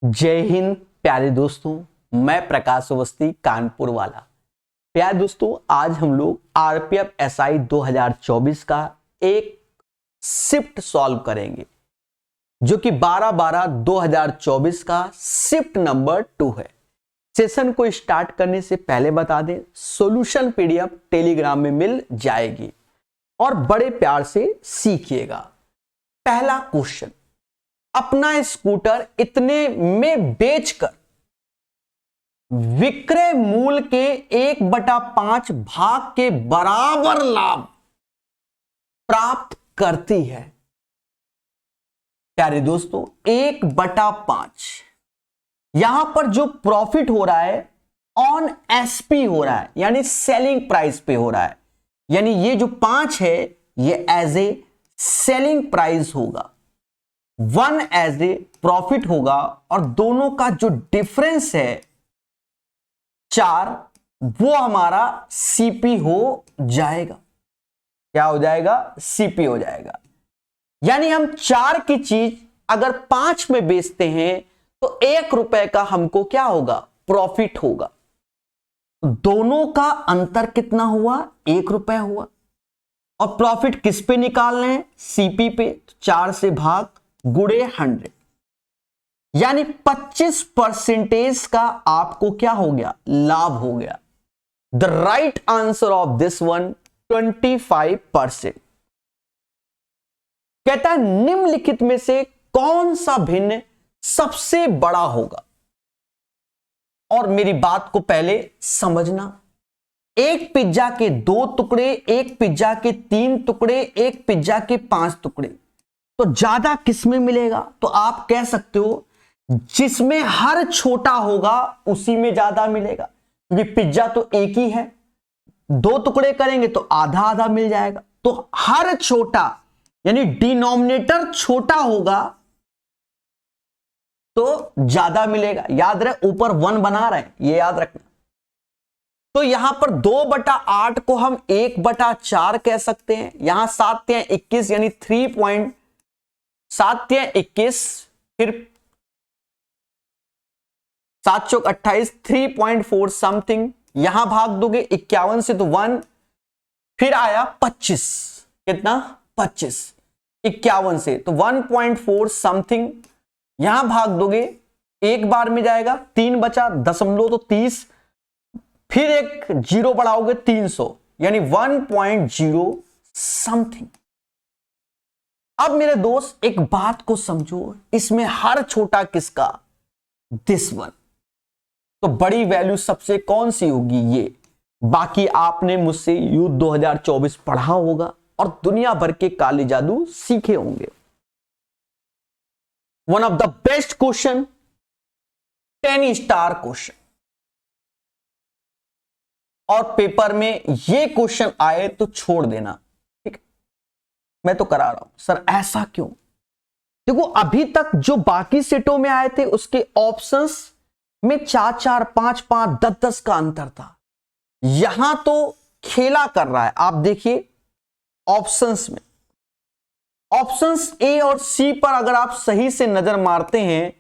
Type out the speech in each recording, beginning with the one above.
जय हिंद प्यारे दोस्तों, मैं प्रकाश अवस्थी कानपुर वाला। प्यारे दोस्तों, आज हम लोग आरपीएफ एसआई 2024 का एक शिफ्ट सॉल्व करेंगे जो कि 12/12/2024 का शिफ्ट नंबर 2 है। सेशन को स्टार्ट करने से पहले बता दें, सॉल्यूशन पीडीएफ टेलीग्राम में मिल जाएगी और बड़े प्यार से सीखिएगा। पहला क्वेश्चन, अपना स्कूटर इतने में बेचकर विक्रय मूल्य के 1/5 भाग के बराबर लाभ प्राप्त करती है। प्यारे दोस्तों, 1/5 यहां पर जो प्रॉफिट हो रहा है ऑन एसपी हो रहा है, यानी सेलिंग प्राइस पे हो रहा है, यानी ये जो 5 है ये एज ए सेलिंग प्राइस होगा, 1 एज ए प्रॉफिट होगा और दोनों का जो डिफरेंस है 4 वो हमारा सीपी हो जाएगा। क्या हो जाएगा? सीपी हो जाएगा। यानी हम 4 की चीज अगर 5 में बेचते हैं तो 1 रुपए का हमको क्या होगा? प्रॉफिट होगा। दोनों का अंतर कितना हुआ? 1 रुपए हुआ। और प्रॉफिट किस पे निकाल रहे हैं? सीपी पे। 4 से भाग गुणे 100, यानी 25% का आपको क्या हो गया? लाभ हो गया। The right answer of this one 25%। कहता है निम्नलिखित में से कौन सा भिन्न सबसे बड़ा होगा? और मेरी बात को पहले समझना, एक पिज्जा के 2 टुकड़े, एक पिज्जा के 3 टुकड़े, एक पिज्जा के 5 टुकड़े, तो ज्यादा किसमें मिलेगा? तो आप कह सकते हो जिसमें हर छोटा होगा उसी में ज्यादा मिलेगा, क्योंकि पिज्जा तो एक ही है, 2 टुकड़े करेंगे तो आधा आधा मिल जाएगा। तो हर छोटा यानी डिनोमिनेटर छोटा होगा तो ज्यादा मिलेगा। याद रहे, ऊपर 1 बना रहे हैं, ये याद रखना। तो यहां पर 2/8 को हम 1/4 कह सकते हैं। यहां 7 या 21 यानी 3.7 या 21, फिर 7 चौक 28, 3.4 समथिंग। यहां भाग दोगे 51 से तो 1, फिर आया 25। कितना? 25 51 से तो 1.4 समथिंग। यहां भाग दोगे एक बार में जाएगा, 3 बचा, दशमलव तो 30, फिर एक 0 बढ़ाओगे 300 यानी 1.0 समथिंग। अब मेरे दोस्त एक बात को समझो, इसमें हर छोटा किसका? This one. तो बड़ी वैल्यू सबसे कौन सी होगी? ये। बाकी आपने मुझसे युद्ध 2024 पढ़ा होगा और दुनिया भर के काले जादू सीखे होंगे। One of the best question, 10 star question. और पेपर में ये क्वेश्चन आए तो छोड़ देना, ठीक है? मैं तो करा रहा हूं। सर ऐसा क्यों? देखो, अभी तक जो बाकी सेटों में आए थे उसके ऑप्शंस में 4-4, 5-5, 10-10 का अंतर था। यहां तो खेला कर रहा है। आप देखिए ऑप्शंस में, ऑप्शंस ए और सी पर अगर आप सही से नजर मारते हैं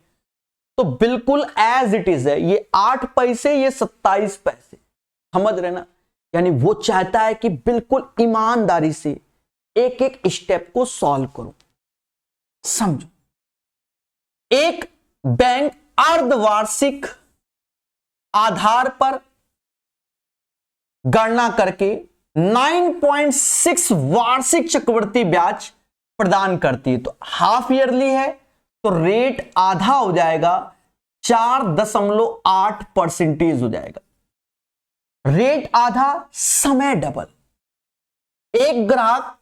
तो बिल्कुल एज इट इज है। ये 8 पैसे, ये 27 पैसे। समझ रहे ना? यानी वो चाहता है कि बिल्कुल ईमानदारी से एक एक स्टेप को सॉल्व करो। समझो, एक बैंक अर्धवार्षिक आधार पर गणना करके 9.6 वार्षिक चक्रवृद्धि ब्याज प्रदान करती है। तो हाफ ईयरली है तो रेट आधा हो जाएगा, 4.8% हो जाएगा। रेट आधा, समय डबल। एक ग्राहक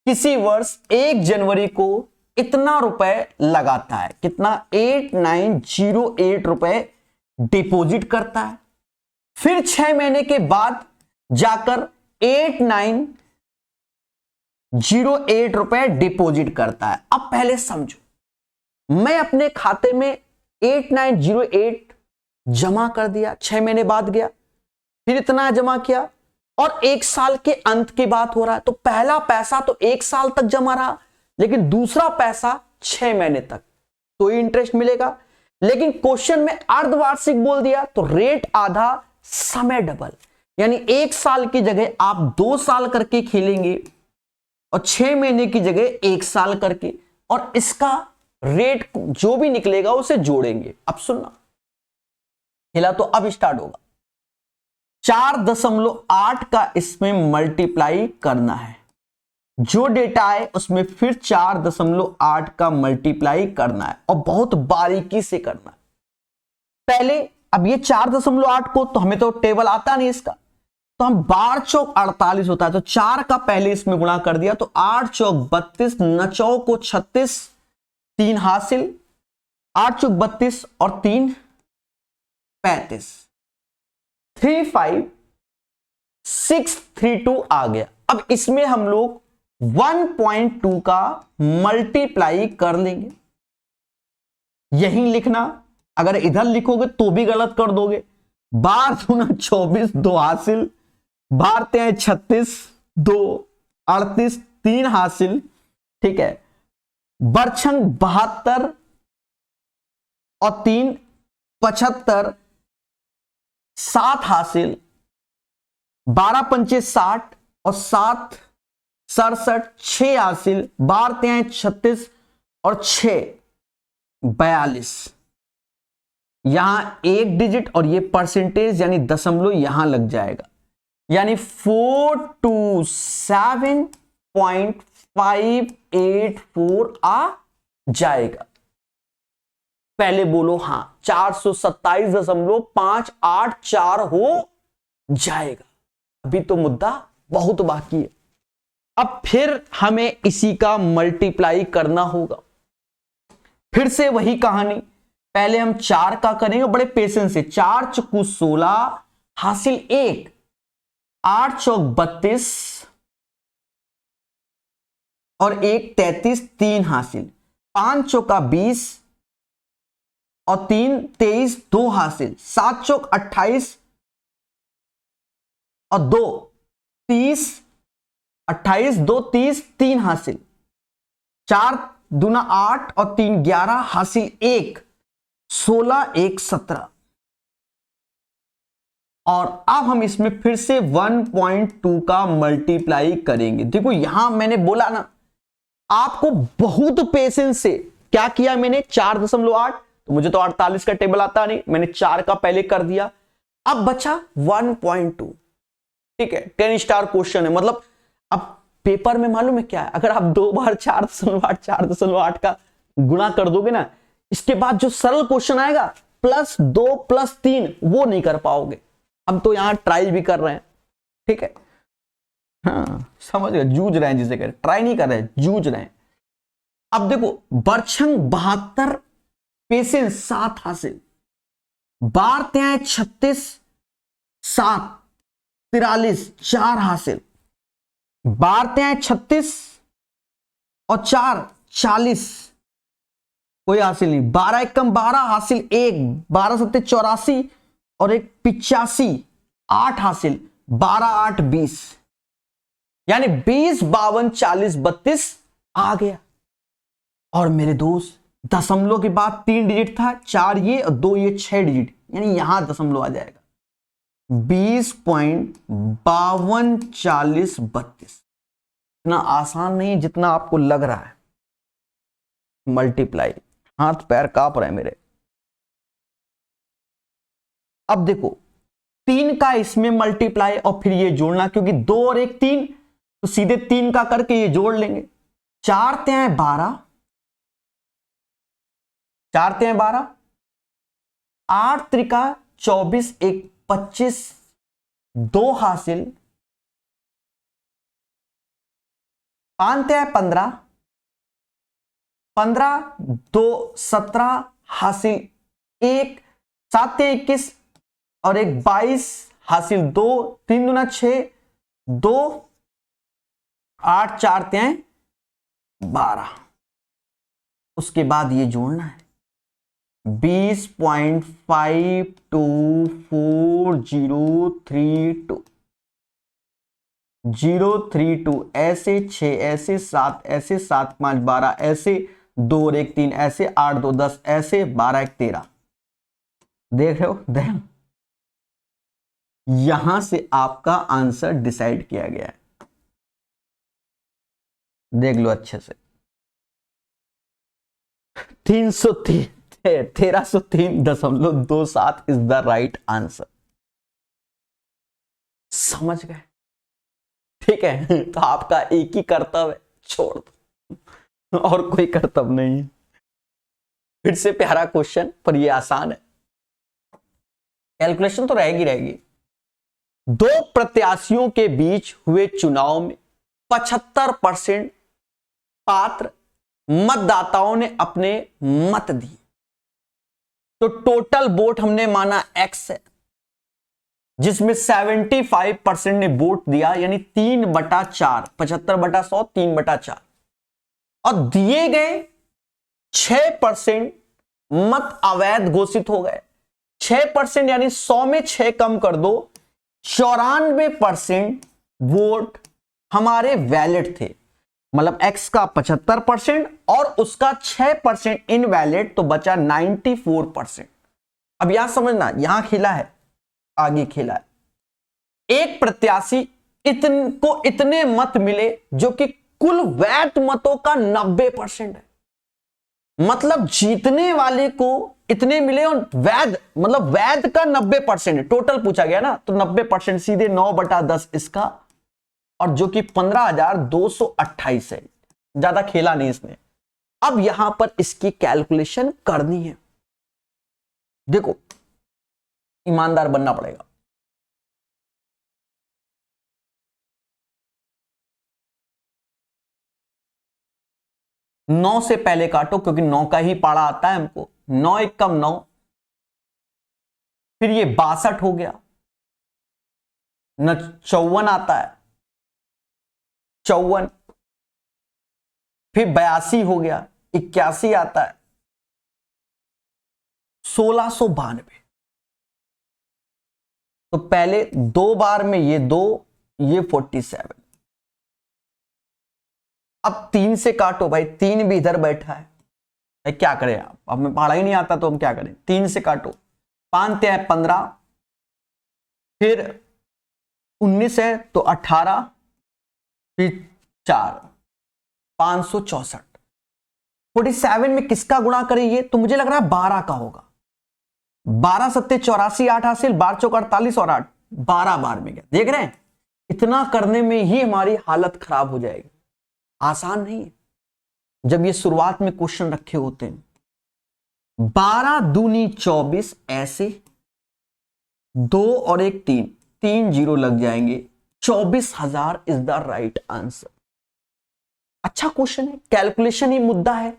किसी वर्ष 1 जनवरी को इतना रुपए लगाता है, कितना? 8908 रुपए डिपॉजिट करता है। फिर 6 महीने के बाद जाकर 8908 रुपए डिपॉजिट करता है। अब पहले समझो, मैं अपने खाते में 8908 जमा कर दिया, 6 महीने बाद गया, फिर इतना जमा किया और 1 साल के अंत की बात हो रहा है। तो पहला पैसा तो 1 साल तक जमा रहा, लेकिन दूसरा पैसा 6 महीने तक तो इंटरेस्ट मिलेगा। लेकिन क्वेश्चन में अर्धवार्षिक बोल दिया तो रेट आधा, समय डबल। यानी 1 साल की जगह आप 2 साल करके खेलेंगे और 6 महीने की जगह 1 साल करके, और इसका रेट जो भी निकलेगा उसे जोड़ेंगे। अब सुनना, खेला तो अब स्टार्ट होगा। 4.8 का इसमें मल्टीप्लाई करना है, जो डेटा है उसमें फिर 4.8 का मल्टीप्लाई करना है और बहुत बारीकी से करना है। पहले अब ये 4.8 को तो हमें तो टेबल आता नहीं इसका, तो हम 12 चौक 48 होता है, तो 4 का पहले इसमें गुणा कर दिया तो 8 चौक 32, 9 चौक को 36, 3 हासिल, 8 चौक 32 और 3 35, 35632 आ गया। अब इसमें हम लोग 1.2 का मल्टीप्लाई कर लेंगे। यही लिखना, अगर इधर लिखोगे तो भी गलत कर दोगे। 12 दूना 24, 2 हासिल, 12 तिहाई 36, 2 38, 3 हासिल, ठीक है। बरछंग 72 और 3 75, 7 हासिल, 12 पंचे 60 और 7 67, 6 हासिल, 12 तिहाई 36 और 6 42। यहां 1 डिजिट और ये परसेंटेज यानी दशमलव यहां लग जाएगा, यानी 427.584 आ जाएगा। पहले बोलो हां, 427.584 हो जाएगा। अभी तो मुद्दा बहुत बाकी है। अब फिर हमें इसी का मल्टीप्लाई करना होगा। फिर से वही कहानी, पहले हम 4 का करेंगे बड़े पेशेंस से। 4 चौकू 16 हासिल 1, 8 चौक 32 और 1 33, 3 हासिल, 5 चौका 20 और 3 23, 2 हासिल, 7 चौक 28 और 2 30, 28, 2 30, 3 हासिल, 4 दूना 8 और 3 11 हासिल 1, 16 1 17। और अब हम इसमें फिर से 1.2 का मल्टीप्लाई करेंगे। देखो यहां मैंने बोला ना, आपको बहुत पेशेंस से क्या किया मैंने, 4.8, तो मुझे तो 48 का टेबल आता नहीं, मैंने 4 का पहले कर दिया। अब बचा 1.2, ठीक है। 10 स्टार क्वेश्चन है, मतलब अब पेपर में मालूम है क्या है, अगर आप 2 बार 4.8 का गुणा कर दोगे ना, इसके बाद जो सरल क्वेश्चन आएगा +2 +3 वो नहीं कर पाओगे। हम तो यहां ट्राई भी कर रहे हैं, ठीक है। हाँ समझ गए, जूझ रहे हैं जिसे कह रहे, ट्राई नहीं कर रहे, जूझ रहे हैं। अब देखो, बरछंग 72, पेशेंस 7 हासिल, 12 तिहाई 36, 7 43, 4 हासिल, 12 तिहाई 36 और 4 40, कोई हासिल नहीं, 12 एकम 12 हासिल 1, 12 सत्ते 84 और 1 85, 8 हासिल, 12 8 20, यानी 20 52 40 32 आ गया। और मेरे दोस्त दशमलव के बाद 3 डिजिट था, 4 ये और 2 ये, 6 डिजिट, यानी यहां दशमलव आ जाएगा। 20.52 40 32। इतना आसान नहीं जितना आपको लग रहा है मल्टीप्लाई। हाथ पैर कांप रहे हैं मेरे। अब देखो 3 का इसमें मल्टीप्लाई और फिर ये जोड़ना, क्योंकि 2 और 1 3, तो सीधे 3 का करके ये जोड़ लेंगे। 4 तिहाई 12, 4 तिहाई 12, 8 त्रिका 24, 1 25, 2 हासिल, 5 तिहाई 15, 15 2 17 हासिल 1, 7 तिहाई 21 और 1 22 हासिल 2, 3 दूना 6, 2 8 4 तिहाई 12। उसके बाद ये जोड़ना है 20.524032 032 ऐसे, 6 ऐसे, 7 ऐसे, 7 5 12 ऐसे, 2 और 1 3 ऐसे, 8 2 10 ऐसे, 12 1 13। देख रहे हो, यहां से आपका आंसर डिसाइड किया गया है, देख लो अच्छे से। 1303.27 इज द राइट आंसर। समझ गए? ठीक है, तो आपका एक ही कर्तव्य, छोड़ दो, और कोई कर्तव्य नहीं है। फिर से प्यारा क्वेश्चन, पर ये आसान है, कैलकुलेशन तो रहेगी। दो प्रत्याशियों के बीच हुए चुनाव में 75% पात्र मतदाताओं ने अपने मत दिए, तो टोटल वोट हमने माना x है, जिसमें 75% ने वोट दिया, यानी 3/4, 75/100, 3/4, और दिए गए 6% मत अवैध घोषित हो गए। 6% यानी 100 में 6 कम कर दो, 94% वोट हमारे वैलिड थे। मतलब x का 75% और उसका 6% इनवैलिड, तो बचा 94%। अब यहां समझना, यहां खेला है, आगे खेला है। एक प्रत्याशी को इतने मत मिले जो कि कुल वैध मतों का 90% है। मतलब जीतने वाले को इतने मिले और वैध, मतलब वैध का 90% है। टोटल पूछा गया ना, तो 90% सीधे 9/10 इसका, और जो कि 15,228 है। ज्यादा खेला नहीं इसने। अब यहां पर इसकी कैलकुलेशन करनी है। देखो, ईमानदार बनना पड़ेगा। नौ से पहले काटो, क्योंकि 9 का ही पाड़ा आता है हमको। 9 1 कम 9, फिर ये 62 हो गया, न 54 आता है, 54, फिर 82 हो गया, 81 आता है, 1692। तो पहले 2 बार में ये 2, ये 47। अब 3 से काटो भाई, 3 भी इधर बैठा है, भाई क्या करें आप, अब हमें पढ़ा ही नहीं आता तो हम क्या करें। 3 से काटो, 5 है 15, फिर 19 है तो 18, फिर 4, 564। 47 में किसका गुणा करेंगे, तो मुझे लग रहा है 12 का होगा। 12 सत्ते 84, 8 हासिल, 12 चौक 48 और 8, 12 बार में गया। देख रहे हैं, इतना करने में ही हमारी हालत खराब हो जाएगी। आसान नहीं है जब ये शुरुआत में क्वेश्चन रखे होते हैं। 12 दूनी 24, ऐसे 2 और 1 3, 3 जीरो लग जाएंगे। 24,000 इज द राइट आंसर। अच्छा क्वेश्चन है, कैलकुलेशन ही मुद्दा है।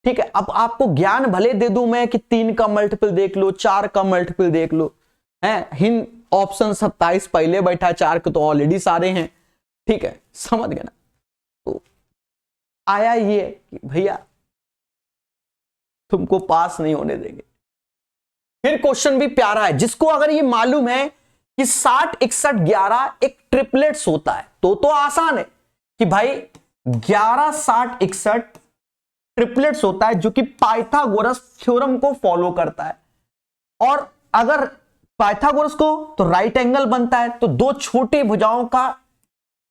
ठीक है, अब आपको ज्ञान भले दे दूं मैं कि 3 का मल्टीपल देख लो, 4 का मल्टीपल देख लो, है हिंद ऑप्शन 27 पहले बैठा है, 4 के तो ऑलरेडी सारे हैं। ठीक है, समझ गए ना। तो आया ये कि भैया तुमको पास नहीं होने देंगे। फिर क्वेश्चन भी प्यारा है, जिसको अगर ये मालूम है कि 60 61 11 एक ट्रिपलेट्स होता है, तो आसान है कि भाई 11 60 61 ट्रिपलेट्स होता है, जो कि पाइथागोरस थ्योरम को फॉलो करता है। और अगर पाइथागोरस को तो राइट एंगल बनता है, तो दो छोटी भुजाओं का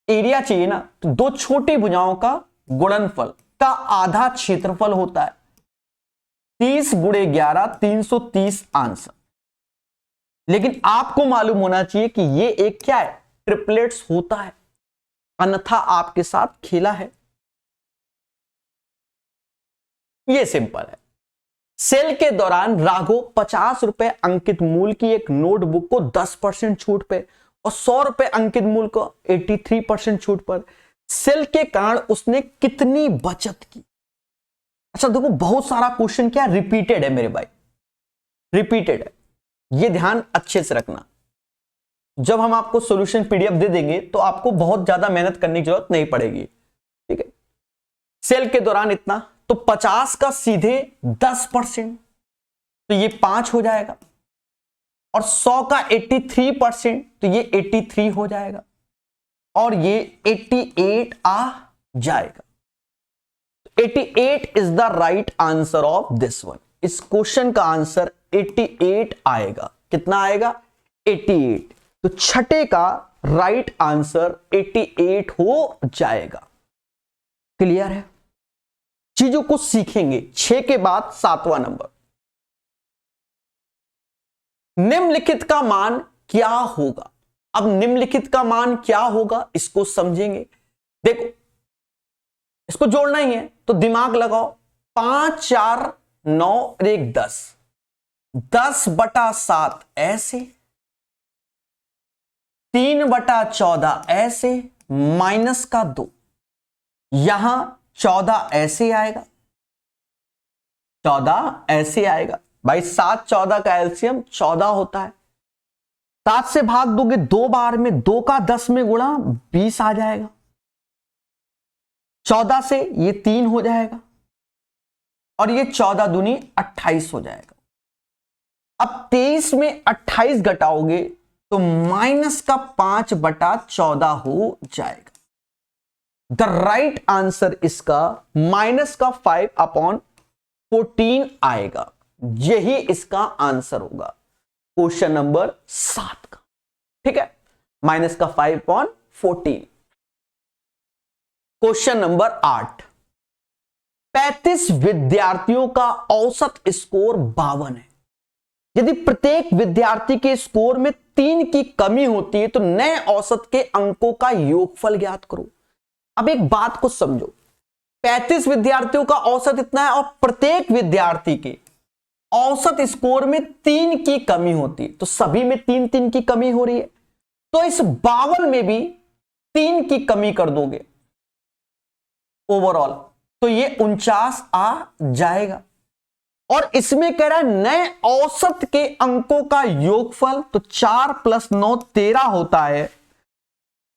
एरिया चाहिए ना, तो दो छोटी भुजाओं का गुणनफल का आधा क्षेत्रफल होता है। 30 गुणे 11 330 आंसर। लेकिन आपको मालूम होना चाहिए कि ये एक क्या है, ट्रिपलेट्स होता है, अन्यथा आपके साथ खेला है। ये सिंपल है। सेल के दौरान राघव 50 रुपए अंकित मूल्य की एक नोटबुक को 10% छूट पे और 100 रुपए अंकित मूल्य को 83% छूट पर सेल के कारण उसने कितनी बचत की। अच्छा देखो, बहुत सारा क्वेश्चन क्या रिपीटेड है मेरे भाई, रिपीटेड है, ये ध्यान अच्छे से रखना। जब हम आपको सॉल्यूशन पीडीएफ दे देंगे तो आपको बहुत ज्यादा मेहनत करने की जरूरत नहीं पड़ेगी। ठीक है, सेल के दौरान इतना, तो 50 का सीधे 10%, तो ये 5 हो जाएगा, और 100 का 83%, तो ये 83 हो जाएगा, और ये 88 आ जाएगा। 88 is the right answer of this one. इस क्वेश्चन का आंसर 88 आएगा। कितना आएगा? 88। तो छठे का राइट आंसर 88 हो जाएगा। क्लियर है? चीजों को सीखेंगे। 6 के बाद 7वां नंबर, निम्नलिखित का मान क्या होगा। अब निम्नलिखित का मान क्या होगा इसको समझेंगे। देखो, इसको जोड़ना ही है तो दिमाग लगाओ। 5 4 9 और 1 10, 10/7 ऐसे, 3/14 ऐसे, माइनस का 2, यहां 14 ऐसे आएगा, 14 ऐसे आएगा। भाई 7 14 का एलसीएम 14 होता है। 7 से भाग दोगे 2 बार में, 2 का 10 में गुणा 20 आ जाएगा। 14 से ये 3 हो जाएगा और ये 14 दूनी 28 हो जाएगा। अब 23 में 28 घटाओगे तो माइनस का 5/14 हो जाएगा। द राइट आंसर इसका माइनस का 5/14 आएगा। यही इसका आंसर होगा क्वेश्चन नंबर 7 का। ठीक है, माइनस का 5/14। क्वेश्चन नंबर 8, 35 विद्यार्थियों का औसत स्कोर 52 है। यदि प्रत्येक विद्यार्थी के स्कोर में 3 की कमी होती है तो नए औसत के अंकों का योगफल ज्ञात करो। अब एक बात को समझो, 35 विद्यार्थियों का औसत इतना है और प्रत्येक विद्यार्थी के औसत स्कोर में 3 की कमी होती है, तो सभी में 3 की कमी हो रही है, तो इस 52 में भी 3 की कमी कर दोगे ओवरऑल, तो ये 49 आ जाएगा। और इसमें कह रहा है नए औसत के अंकों का योगफल, तो 4 + 9 13 होता है।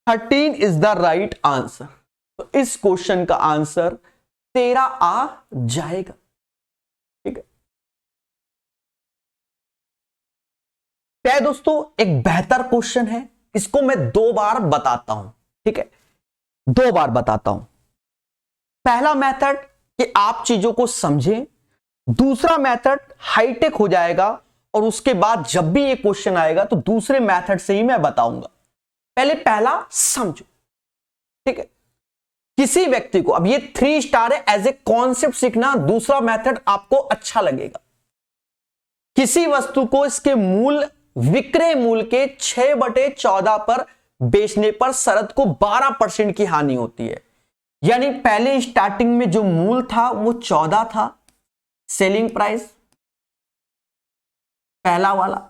13 इज द राइट आंसर। तो इस क्वेश्चन का आंसर 13 आ जाएगा। ठीक है, क्या है दोस्तों, एक बेहतर क्वेश्चन है, इसको मैं 2 बार बताता हूं। ठीक है, 2 बार बताता हूं। पहला मेथड कि आप चीजों को समझें, दूसरा मेथड हाईटेक हो जाएगा और उसके बाद जब भी ये क्वेश्चन आएगा तो दूसरे मेथड से ही मैं बताऊंगा। पहले पहला समझो। ठीक है, किसी व्यक्ति को, अब ये 3 स्टार है, एज ए कॉन्सेप्ट सीखना, दूसरा मेथड आपको अच्छा लगेगा। किसी वस्तु को इसके मूल विक्रय मूल्य के 6/14 पर बेचने पर शरद को 12% की हानि होती है। यानी पहले स्टार्टिंग में जो मूल था वो 14 था, सेलिंग प्राइस पहला वाला,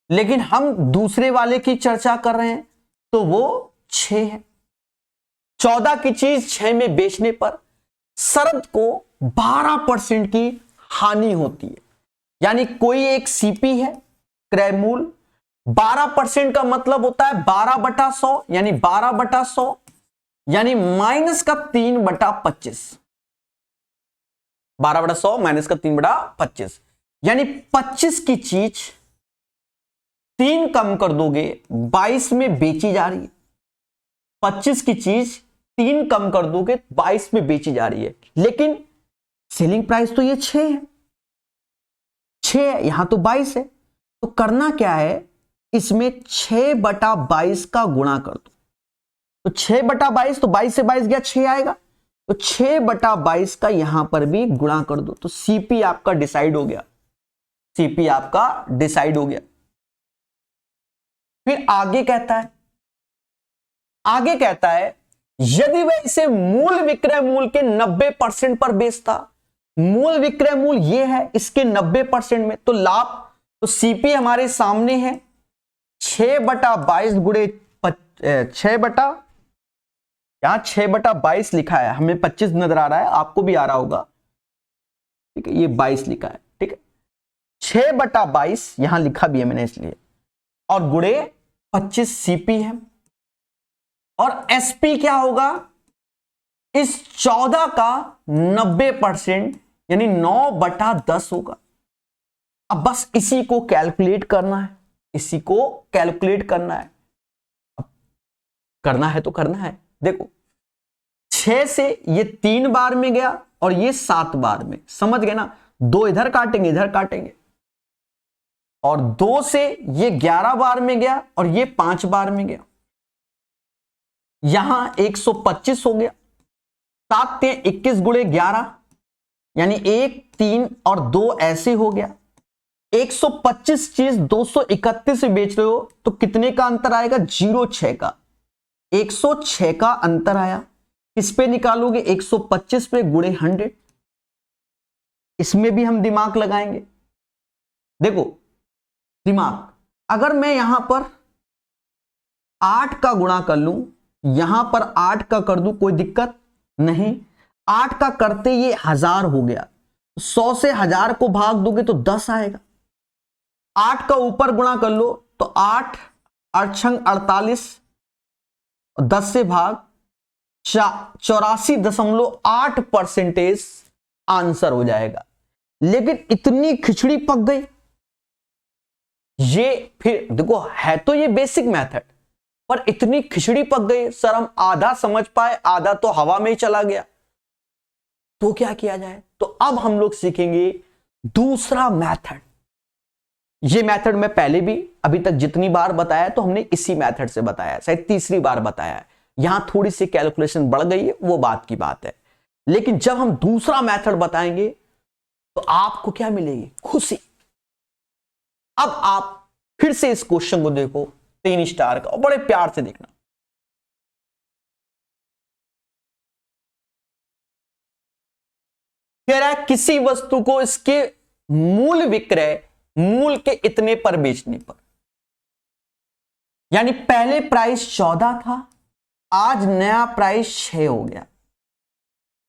लेकिन हम दूसरे वाले की चर्चा कर रहे हैं तो वो 6 है। 14 की चीज 6 में बेचने पर शरद को 12% की हानि होती है। यानी कोई एक सीपी है, क्रय मूल्य 12% का मतलब होता है 12/100, यानी 12/100 यानी माइनस का 3/25, 12/100 माइनस का 3/25, यानी 25 की चीज 3 कम कर दोगे 22 में बेची जा रही है। 25 की चीज 3 कम कर दोगे 22 में बेची जा रही है, लेकिन सेलिंग प्राइस तो ये 6 है, 6 है, यहां तो 22 है। तो करना क्या है, इसमें 6/22 का गुणा कर दो। तो 6/22, तो 22 से 22 गया 6 आएगा, तो 6/22 का यहां पर भी गुणा कर दो। तो सीपी आपका डिसाइड हो गया, सीपी आपका डिसाइड हो गया। फिर आगे कहता है, आगे कहता है यदि वह इसे मूल विक्रय मूल्य के 90% पर बेचता, मूल विक्रय मूल्य ये है इसके 90% में, तो लाभ, तो सीपी हमारे सामने है 6/22 गुणे 6 यहां 6/22 लिखा है, हमें 25 नजर आ रहा है, आपको भी आ रहा होगा। ठीक है, ये 22 लिखा है। ठीक है, 6/22 यहां लिखा भी है मैंने इसलिए, और गुणे 25 सीपी है, और एसपी क्या होगा, इस 14 का 90% यानी 9/10 होगा। अब बस इसी को कैलकुलेट करना है, इसी को कैलकुलेट करना है। अब करना है तो करना है। देखो 6 से ये 3 बार में गया और ये 7 बार में, समझ गए ना। 2 इधर काटेंगे, इधर काटेंगे, और 2 से ये 11 बार में गया और ये 5 बार में गया, यहां 125 हो गया। 7 ते 21 गुणे 11 यानी 1 3 और 2 ऐसे हो गया। 125 चीज 231 से बेच रहे हो तो कितने का अंतर आएगा? 0.6 का। 106 का अंतर आया। किस पे निकालोगे? 125 पे गुणे 100। इसमें भी हम दिमाग लगाएंगे। देखो दिमाग, अगर मैं यहां पर 8 का गुणा कर लूं, यहां पर 8 का कर दूं, कोई दिक्कत नहीं। 8 का करते ये 1000 हो गया। 100 से 1000 को भाग दोगे तो 10 आएगा। 8 का ऊपर गुणा कर लो तो 8 8 48, 10 से भाग 84.8% आंसर हो जाएगा। लेकिन इतनी खिचड़ी पक गई। ये फिर देखो, है तो ये बेसिक मेथड, पर इतनी खिचड़ी पक गई सर, हम आधा समझ पाए, आधा तो हवा में ही चला गया। तो क्या किया जाए? तो अब हम लोग सीखेंगे दूसरा मेथड। ये मेथड मैं पहले भी अभी तक जितनी बार बताया तो हमने इसी मेथड से बताया, शायद तीसरी बार बताया है। यहां थोड़ी सी कैलकुलेशन बढ़ गई है, वो बात की बात है। लेकिन जब हम दूसरा मेथड बताएंगे तो आपको क्या मिलेगी? खुशी। अब आप फिर से इस क्वेश्चन को देखो, 3 स्टार का, और बड़े प्यार से देखना। कह रहा है किसी वस्तु को इसके मूल विक्रय मूल के इतने पर बेचने पर, यानी पहले प्राइस 14 था, आज नया प्राइस 6 हो गया,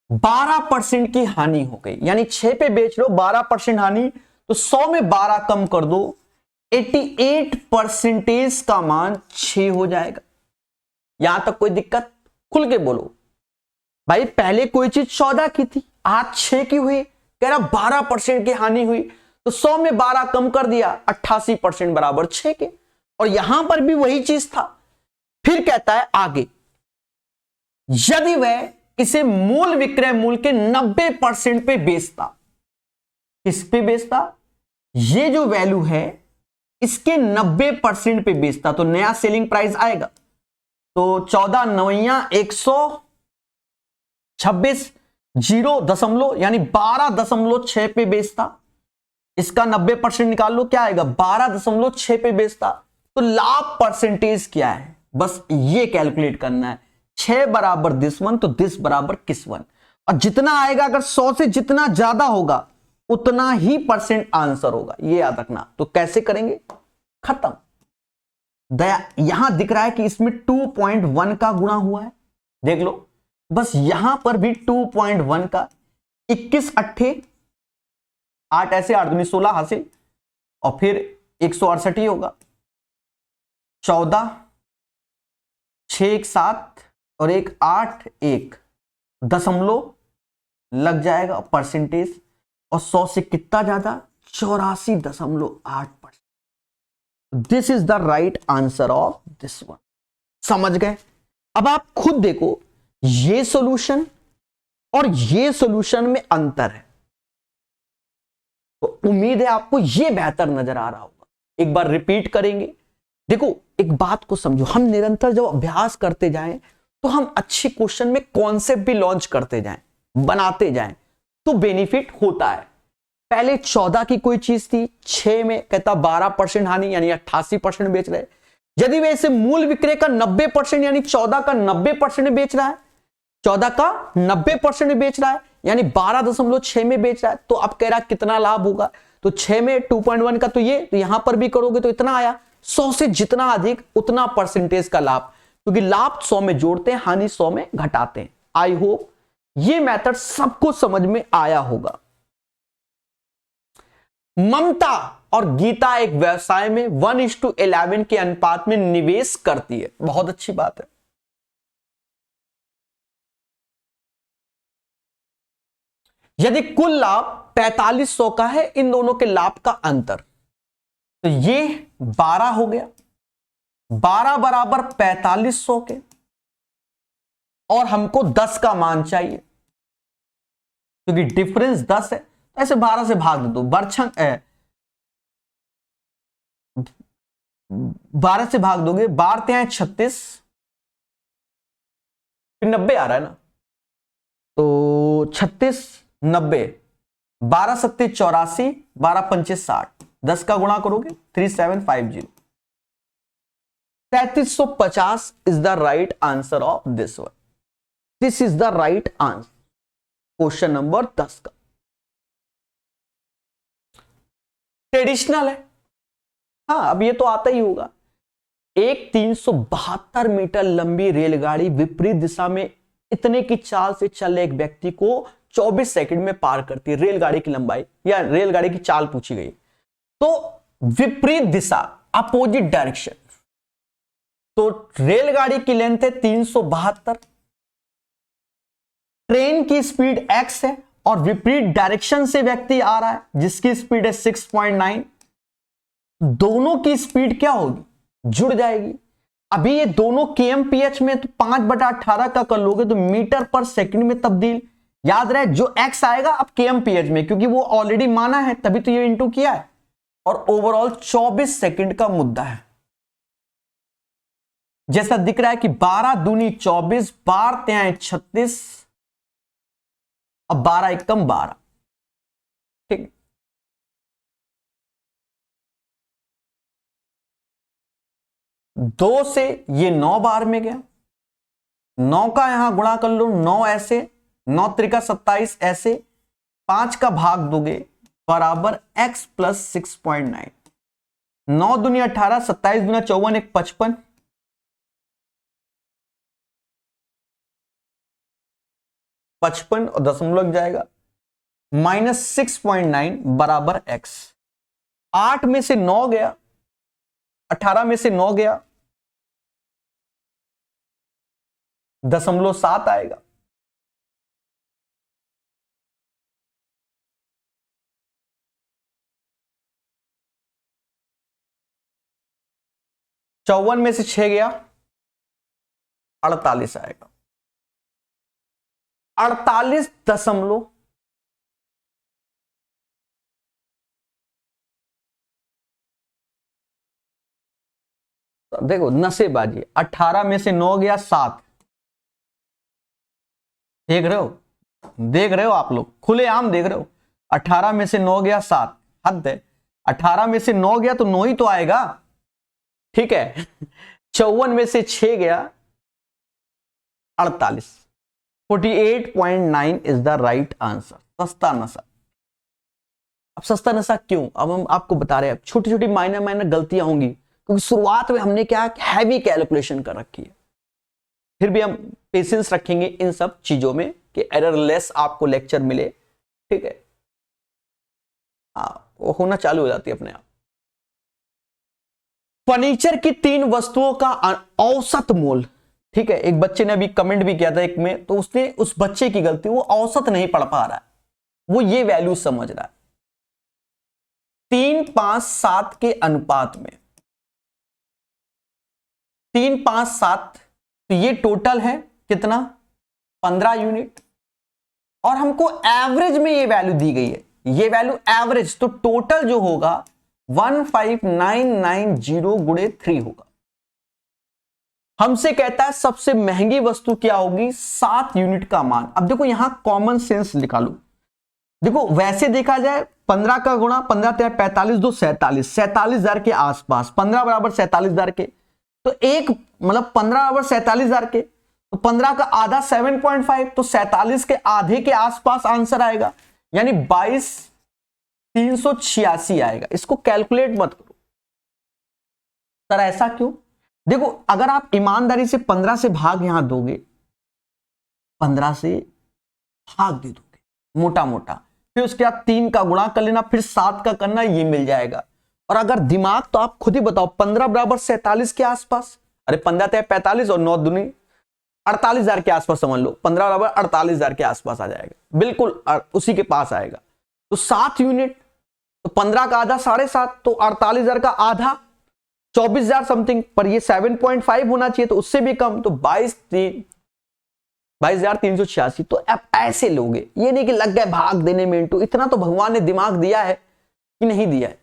12% की हानि हो गई। यानी 6 पे बेच लो, 12% हानि, तो 100 में 12 कम कर दो, 88% का मान 6 हो जाएगा। यहां तक कोई दिक्कत? खुल के बोलो भाई, पहले कोई चीज 14 की थी, आज 6 की हुई, कह रहा 12% की हानि हुई, तो 100 में 12 कम कर दिया, 88% बराबर 6 के। और यहां पर भी वही चीज था। फिर कहता है आगे, यदि वह इसे मूल विक्रय मूल्य के 90% पे बेचता। किस पे बेचता? ये जो वैल्यू है इसके 90% पे बेचता, तो नया सेलिंग प्राइस आएगा। तो 14 9 126 0 यानी 12.6 पे बेचता। इसका 90% निकाल लो, क्या आएगा? 12.6 पे बेचता। तो लाभ परसेंटेज क्या है, बस ये कैलकुलेट करना है। 6 बराबर दिस वन, तो दिस बराबर किस वन, और जितना आएगा, अगर 100 से जितना ज्यादा होगा उतना ही % आंसर होगा, ये याद रखना। तो कैसे करेंगे? खत्म। यहां दिख रहा है कि इसमें 2.1 का गुणा हुआ है, देख लो। बस यहां पर भी 2.1 का, 21 8 8 ऐसे 8 दूनी 16 हासिल, और फिर 168 ही होगा। 14 6 1 7 और 1 8 1 दशमलव लग जाएगा परसेंटेज, और 100 से कितना ज्यादा? 84.8%। This is the right answer of this one. समझ गए? अब आप खुद देखो, ये सॉल्यूशन और ये सॉल्यूशन में अंतर है, तो उम्मीद है आपको ये बेहतर नजर आ रहा होगा। एक बार रिपीट करेंगे। देखो एक बात को समझो, हम निरंतर जब अभ्यास करते जाएं तो हम अच्छे क्वेश्चन में कॉन्सेप्ट भी लॉन्च करते जाएं, बनाते जाएं, तो बेनिफिट होता है। पहले 14 की कोई चीज थी, 6 में कहता 12% हानि, यानी 88% बेच रहे। यदि वे इसे मूल विक्रय का 90% यानी 14 का 90% बेच रहा है, 14 का 90% बेच रहा है, यानी 12.6 में बेच रहा है, तो अब कह रहा है कितना लाभ होगा? तो 6 में 2.1 का, तो ये, तो यहां पर भी करोगे तो इतना आया। 100 से जितना अधिक उतना परसेंटेज का लाभ, क्योंकि लाभ 100 में जोड़ते हैं, हानि 100 में घटाते हैं। आई होप ये मेथड सबको समझ में आया होगा। ममता और गीता एक व्यवसाय में 1:11 के अनुपात में निवेश करती है। बहुत अच्छी बात है। यदि कुल लाभ 4500 का है, इन दोनों के लाभ का अंतर, तो ये 12 हो गया, 12 बराबर 4500 के, और हमको 10 का मान चाहिए, क्योंकि डिफरेंस 10 है, ऐसे 12 से भाग दे दो, बरछंग 12 से भाग दोगे, 12 हैं 36, फिर 90 आ रहा है ना, तो 36 90, 12 सत्ते 84, 12 पंचे 60, 10 का गुणा करोगे 3750, 3350 is the right answer of this one. This is the right answer question number 10 का। ट्रेडिशनल है, हाँ अब ये तो आता ही होगा। एक 372 मीटर लंबी रेलगाड़ी विपरीत दिशा में इतने की चाल से चल रहे एक व्यक्ति को 24 सेकंड में पार करती है। रेलगाड़ी की लंबाई या रेलगाड़ी की चाल पूछी गई, तो विपरीत दिशा, अपोजिट डायरेक्शन, तो रेलगाड़ी की लेंथ है 372, ट्रेन की स्पीड x है और विपरीत डायरेक्शन से व्यक्ति आ रहा है जिसकी स्पीड है 6.9, दोनों की स्पीड क्या होगी, जुड़ जाएगी। अभी ये दोनों kmph में, तो 5/18 का कर लोगे तो मीटर पर सेकंड में तब्दील। याद रहे जो x आएगा अब kmph में, क्योंकि वो ऑलरेडी माना है तभी तो ये इंटू किया है, और ओवरऑल 24 सेकंड का मुद्दा है। जैसा दिख रहा है कि 12 दूनी 24, 12 त्याएं 36, अब 12 एकम 12, ठीक। दो से ये 9 बार में गया, 9 का यहां गुणा कर लो, 9 ऐसे, 9 त्रिका 27 ऐसे, 5 का भाग दोगे बराबर x प्लस 6.9, 9 दूनी 18, 27 दूना 54, एक 55, 55 और दशमलव लग जाएगा, -6.9 बराबर x। 8 में से 9 गया, 18 में से 9 गया, 0.7 आएगा। चौवन में से 6 गया, 48 आएगा। 48 दशमलव देखो नसेबाजी, 18 में से 9 गया 7, देख रहे हो आप लोग, खुलेआम देख रहे हो। 18 में से 9 गया 7, हद है। 18 में से 9 गया तो 9 ही तो आएगा, ठीक है। 54 में से 6 गया 48, 48.9 इज द राइट आंसर। सस्ता नशा। अब सस्ता नशा क्यों, अब हम आपको बता रहे हैं। छोटी छोटी माइनर गलतियां होंगी क्योंकि शुरुआत में हमने क्या हैवी कैलकुलेशन कर रखी है, फिर भी हम पेशेंस रखेंगे इन सब चीजों में कि एररलेस आपको लेक्चर मिले, ठीक है। हाँ वो होना चालू हो जाती है अपने आप। फर्नीचर की 3 वस्तुओं का औसत मूल्य, ठीक है। एक बच्चे ने अभी कमेंट भी किया था एक में, तो उसने, उस बच्चे की गलती, वो औसत नहीं पढ़ पा रहा है, वो ये वैल्यू समझ रहा है। 3, 5, 7 के अनुपात में 3, 5, 7, तो ये टोटल है कितना, 15 यूनिट, और हमको एवरेज में ये वैल्यू दी गई है, ये वैल्यू एवरेज, तो टोटल जो होगा 15990 गुणे 3 होगा। हमसे कहता है सबसे महंगी वस्तु क्या होगी, 7 यूनिट का मान। अब देखो यहां कॉमन सेंस निकालो। देखो वैसे देखा जाए 15 का गुणा 15 × 45 2 47,000 के आसपास, 15 बराबर 47,000 के, तो एक मतलब 15 बराबर 47,000 के, तो 15 का आधा 7.5, तो 47 के आधे के आसपास आंसर आएगा, यानी 22,386 आएगा। इसको कैलकुलेट मत करो सर, ऐसा क्यों। देखो अगर आप ईमानदारी से 15 से भाग यहां दोगे, 15 से भाग दे दोगे मोटा मोटा, फिर उसके बाद 3 का गुणा कर लेना, फिर 7 का करना, ये मिल जाएगा। और अगर दिमाग, तो आप खुद ही बताओ, 15 बराबर 47 के आसपास, अरे 15 × 45 और 9 दूनी 48,000 के आसपास समझ लो, 15 बराबर 48,000 के आसपास आ जाएगा, बिल्कुल उसी के पास आएगा। तो 7 यूनिट, तो 15 का आधा 7.5, तो 48,000 का आधा 24,000 समथिंग, पर ये 7.5 होना चाहिए, तो उससे भी कम, तो 22,386 22,386। तो आप ऐसे लोगे, ये नहीं कि लग गए भाग देने में इंटू, इतना तो भगवान ने दिमाग दिया है कि नहीं दिया है।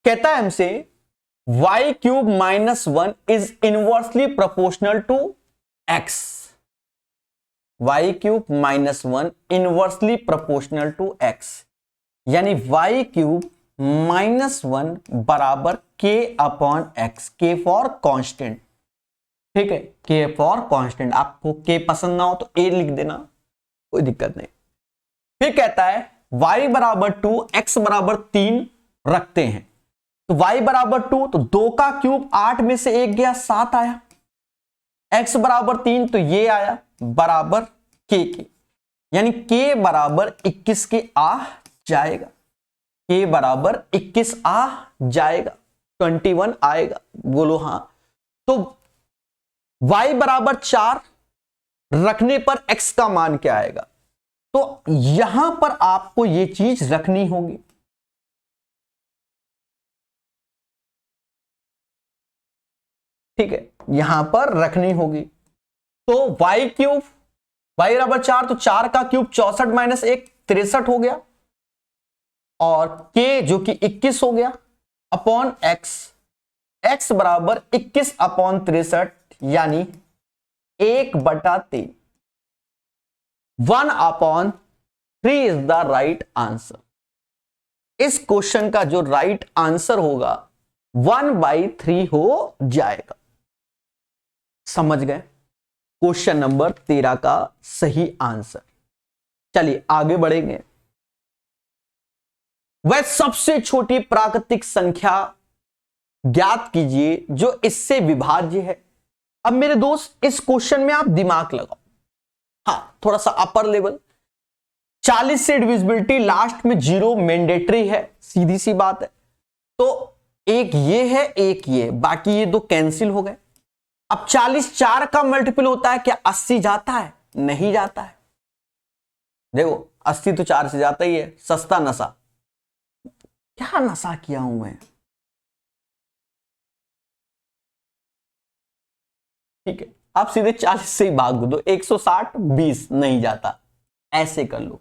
कहता है हमसे y³ -1 is inversely proportional to x। y³ -1 inversely proportional to x, यानी y³ -1 बराबर k/x, k फॉर कांस्टेंट। ठीक है, k फॉर कांस्टेंट। आपको k पसंद ना हो तो a लिख देना, कोई दिक्कत नहीं। फिर कहता है y बराबर 2, x बराबर 3 रखते हैं। तो y बराबर 2, तो 2 का क्यूब 8 में से 1 गया, 7 आया। x बराबर 3, तो ये आया बराबर k के, यानी k बराबर 21 के आ जाएगा। k बराबर 21 आ जाएगा, 21 आएगा, बोलो हाँ। तो y बराबर 4 रखने पर x का मान क्या आएगा? तो यहां पर आपको ये चीज रखनी होगी। ठीक है, यहां पर रखनी होगी। तो y³ y बराबर 4, तो 4 का क्यूब 64 - 1 63 हो गया, और k जो कि 21 हो गया अपॉन x, x बराबर 21/63, यानी 1/3, 1/3 इज द राइट आंसर। इस क्वेश्चन का जो राइट आंसर होगा 1/3 हो जाएगा। समझ गए? क्वेश्चन नंबर 13 का सही आंसर। चलिए आगे बढ़ेंगे। वह सबसे छोटी प्राकृतिक संख्या ज्ञात कीजिए जो इससे विभाज्य है। अब मेरे दोस्त इस क्वेश्चन में आप दिमाग लगाओ, हाँ थोड़ा सा अपर लेवल। 40 से डिविजिबिलिटी, लास्ट में 0 मैंडेटरी है, सीधी सी बात है। तो एक ये है, एक ये, बाकी ये दो कैंसिल हो गए। अब 40 4 का मल्टीपल होता है, क्या 80 जाता है? नहीं जाता है। देखो 80 तो 4 से जाता ही है, सस्ता नशा। क्या नशा किया हूं मैं? ठीक है, आप सीधे 40 से ही भाग दो, 160 20 नहीं जाता, ऐसे कर लो।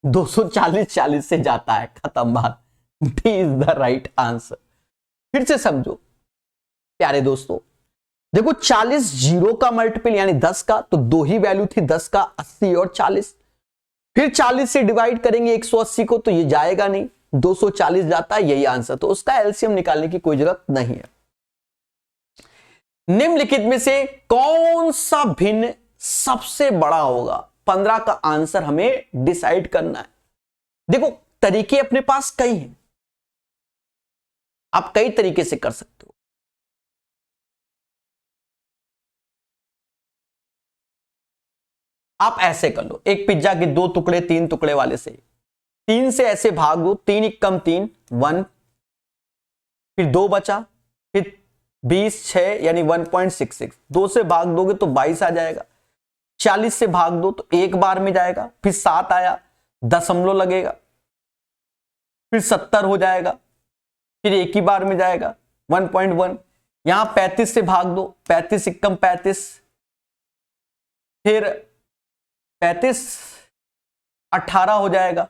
240 40 से जाता है, खत्म बात। D is the right answer. फिर से समझो प्यारे दोस्तों, देखो 40 0 का मल्टीपल यानी 10 का, तो दो ही वैल्यू थी 10 का, 80 और 40। फिर 40 से डिवाइड करेंगे 180 को, तो ये जाएगा नहीं, 240 जाता है, यही आंसर। तो उसका एलसीएम निकालने की कोई जरूरत नहीं है। निम्नलिखित में से कौन सा भिन्न सबसे बड़ा होगा? 15 का आंसर हमें डिसाइड करना है। देखो तरीके अपने पास कई हैं, आप कई तरीके से कर सकते हो। आप ऐसे कर लो, एक पिज्जा के 2 टुकड़े 3 टुकड़े वाले से 3 से ऐसे भाग दो, 3 × 3 1, फिर 2 बचा, फिर 20 6 यानी 1.66, 2 से भाग दोगे तो 22 आ जाएगा। 40 से भाग दो तो एक बार में जाएगा, फिर 7 आया, दशमलव लगेगा, फिर 70 हो जाएगा, फिर एक ही बार में जाएगा 1.1। यहां 35 से भाग दो, 35 × 35, फिर 35 18 हो जाएगा,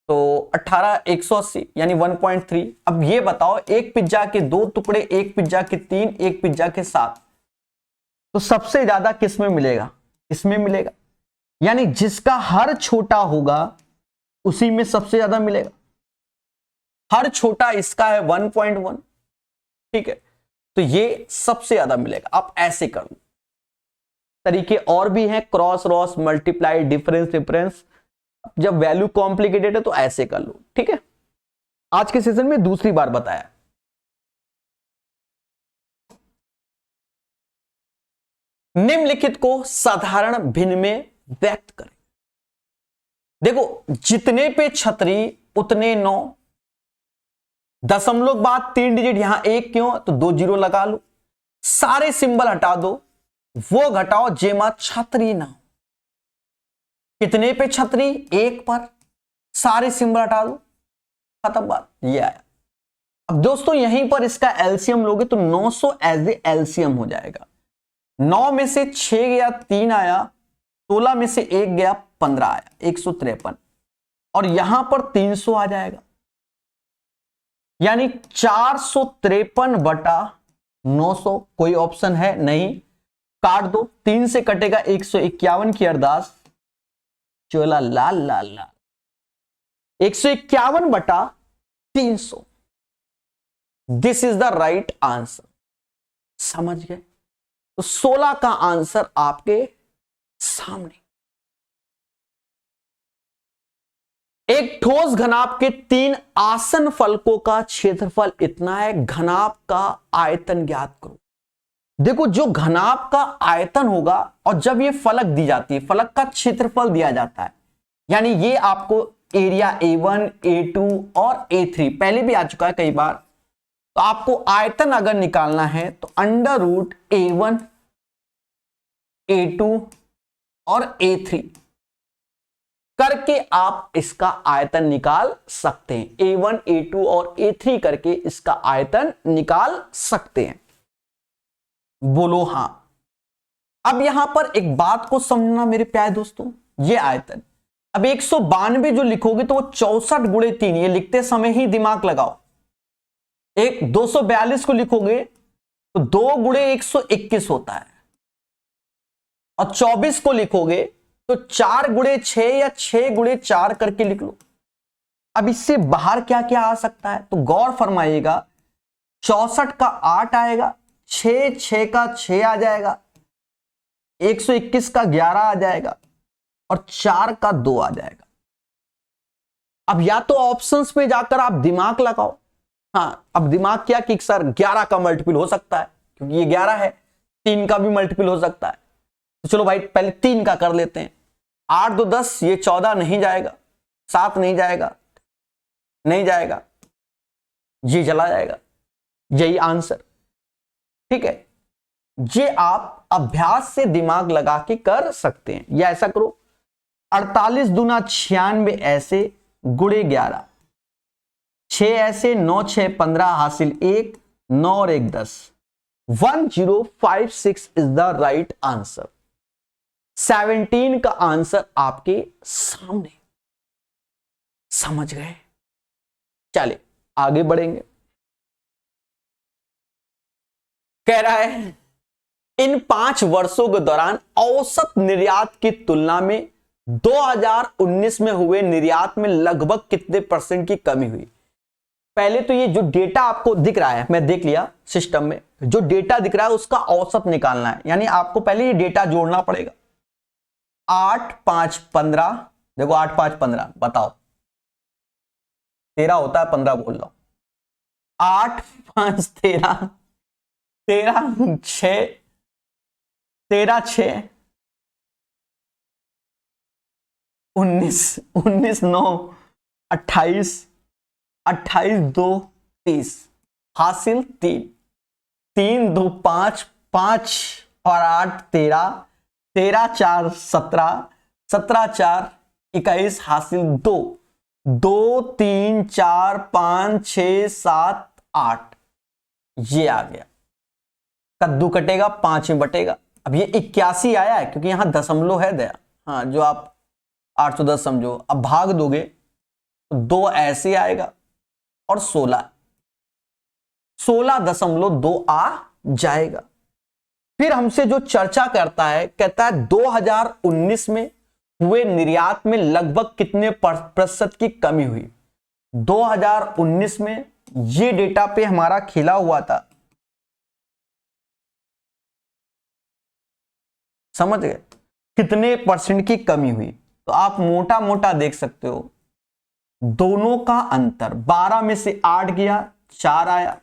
तो 18 180 यानी 1.3। अब ये बताओ, एक पिज्जा के 2 टुकड़े, एक पिज्जा के 3, एक पिज्जा के 7, तो सबसे ज्यादा किस में मिलेगा? इसमें मिलेगा, यानी जिसका हर छोटा होगा उसी में सबसे ज्यादा मिलेगा। हर छोटा इसका है 1.1, ठीक है, तो ये सबसे ज्यादा मिलेगा। आप ऐसे कर लो। तरीके और भी हैं, cross Ross, multiply, difference difference. जब वैल्यू कॉम्प्लिकेटेड है तो ऐसे कर लो, ठीक है। आज के सेशन में दूसरी बार बताया। निम्नलिखित को साधारण भिन्न में व्यक्त करें। देखो जितने पे छतरी उतने 9, दशमलव बाद 3 डिजिट, यहां 1 क्यों? तो 2 0 लगा लो, सारे सिंबल हटा दो, वो घटाओ जेमा छतरी ना। कितने पे छतरी? 1 पर, सारे सिंबल हटा दो, खत्म बात। ये आया। अब दोस्तों यहीं पर इसका एलसीएम लोगे तो 900 एज ए एलसीएम हो जाएगा। 9 में से 6 गया 3 आया, 16 में से 1 गया 15 आया, 153, और यहां पर 300 आ जाएगा, यानी 453 बटा 900। कोई ऑप्शन है नहीं, काट दो, 3 से कटेगा 151 की अरदास, चोला लाल लाल लाल, 151 बटा 300। This is the right answer. समझ गए? तो 16 का आंसर आपके सामने। एक ठोस घनाभ के 3 आसन फलकों का क्षेत्रफल इतना है, घनाभ का आयतन ज्ञात करो। देखो जो घनाभ का आयतन होगा और जब ये फलक दी जाती है, फलक का क्षेत्रफल दिया जाता है, यानी ये आपको एरिया A1, A2 और A3 पहले भी आ चुका है कई बार। तो आपको आयतन अगर निकालना है तो अंडर रूट A1, A2 और A3 करके आप इसका आयतन निकाल सकते हैं। A1, A2 और A3 करके इसका आयतन निकाल सकते हैं। बोलो हां। अब यहां पर एक बात को समझना मेरे प्यारे दोस्तों, ये आयतन, अब 192 जो लिखोगे तो वो 64 गुणे 3, ये लिखते समय ही दिमाग लगाओ। एक 242 को लिखोगे तो 2 गुणे 121 होता है, और 24 को लिखोगे तो 4 गुणे 6 या 6 गुणे 4 करके लिख लो। अब इससे बाहर क्या क्या आ सकता है तो गौर फरमाइएगा, 64 का 8 आएगा, 6 का 6 आ जाएगा, 121 का 11 आ जाएगा, और 4 का 2 आ जाएगा। अब या तो ऑप्शंस में जाकर आप दिमाग लगाओ। हाँ, अब दिमाग क्या कि सर 11 का मल्टीपल हो सकता है क्योंकि ये 11 है, 3 का भी मल्टीपल हो सकता है। तो चलो भाई पहले 3 का कर लेते हैं। 8 2 10, ये 14 नहीं जाएगा, 7 नहीं जाएगा, नहीं जाएगा, ये चला जाएगा, यही आंसर। ठीक है, ये आप अभ्यास से दिमाग लगा के कर सकते हैं, या ऐसा करो 48 दूना 96 ऐसे गुणे 11, 6 ऐसे, 9 6 15 हासिल 1, 9 और 1 10, 1056 इज द राइट आंसर। 17 का आंसर आपके सामने। समझ गए? चलिए आगे बढ़ेंगे। कह रहा है इन 5 वर्षों के दौरान औसत निर्यात की तुलना में 2019 में हुए निर्यात में लगभग कितने % की कमी हुई। पहले तो ये जो डेटा आपको दिख रहा है, मैं देख लिया सिस्टम में, जो डेटा दिख रहा है उसका औसत निकालना है, यानी आपको पहले ये डेटा जोड़ना पड़ेगा। 8 5 15, देखो 8 5 15, बताओ 13 होता है, 15 बोल रहा हूं। 8 5 13, 13 6, 13 6 19, 19 9 28, 28 2 30 हासिल 3, 3 2 5, 5 और 8 13, 13 4 17, 17 4 21 हासिल 2, 2 3 4 5 6 7 8, ये आ गया। कद्दू कटेगा 5 में बटेगा। अब ये 81 आया है क्योंकि यहां दशमलव है दया, हाँ जो आप 810 समझो। अब भाग दोगे तो 2 ऐसे आएगा और 16.2 आ जाएगा। फिर हमसे जो चर्चा करता है, कहता है 2019 में हुए निर्यात में लगभग कितने % की कमी हुई। 2019 में ये डेटा पे हमारा खेला हुआ था, समझ गए, कितने % की कमी हुई। तो आप मोटा मोटा देख सकते हो दोनों का अंतर, 12 में से 8 गया 4 आया,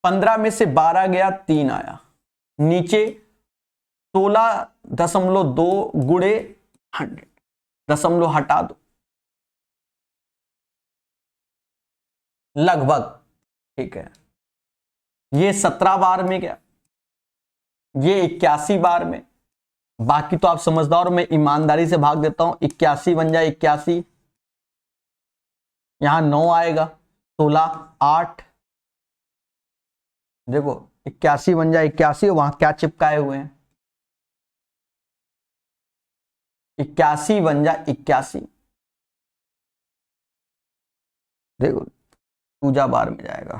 15 में से 12 गया 3 आया, नीचे 16.2 गुणे 100, दशमलव हटा दो, लगभग, ठीक है। ये 17 बार में गया, ये 81 बार में। बाकी तो आप समझदार, मैं ईमानदारी से भाग देता हूं। 81 बन जाए 81, यहां 9 आएगा, 16 8, देखो 81 बन जाए 81, वहां क्या चिपकाए हुए हैं, 81 बन जाए 81, देखो पूजा बार में जाएगा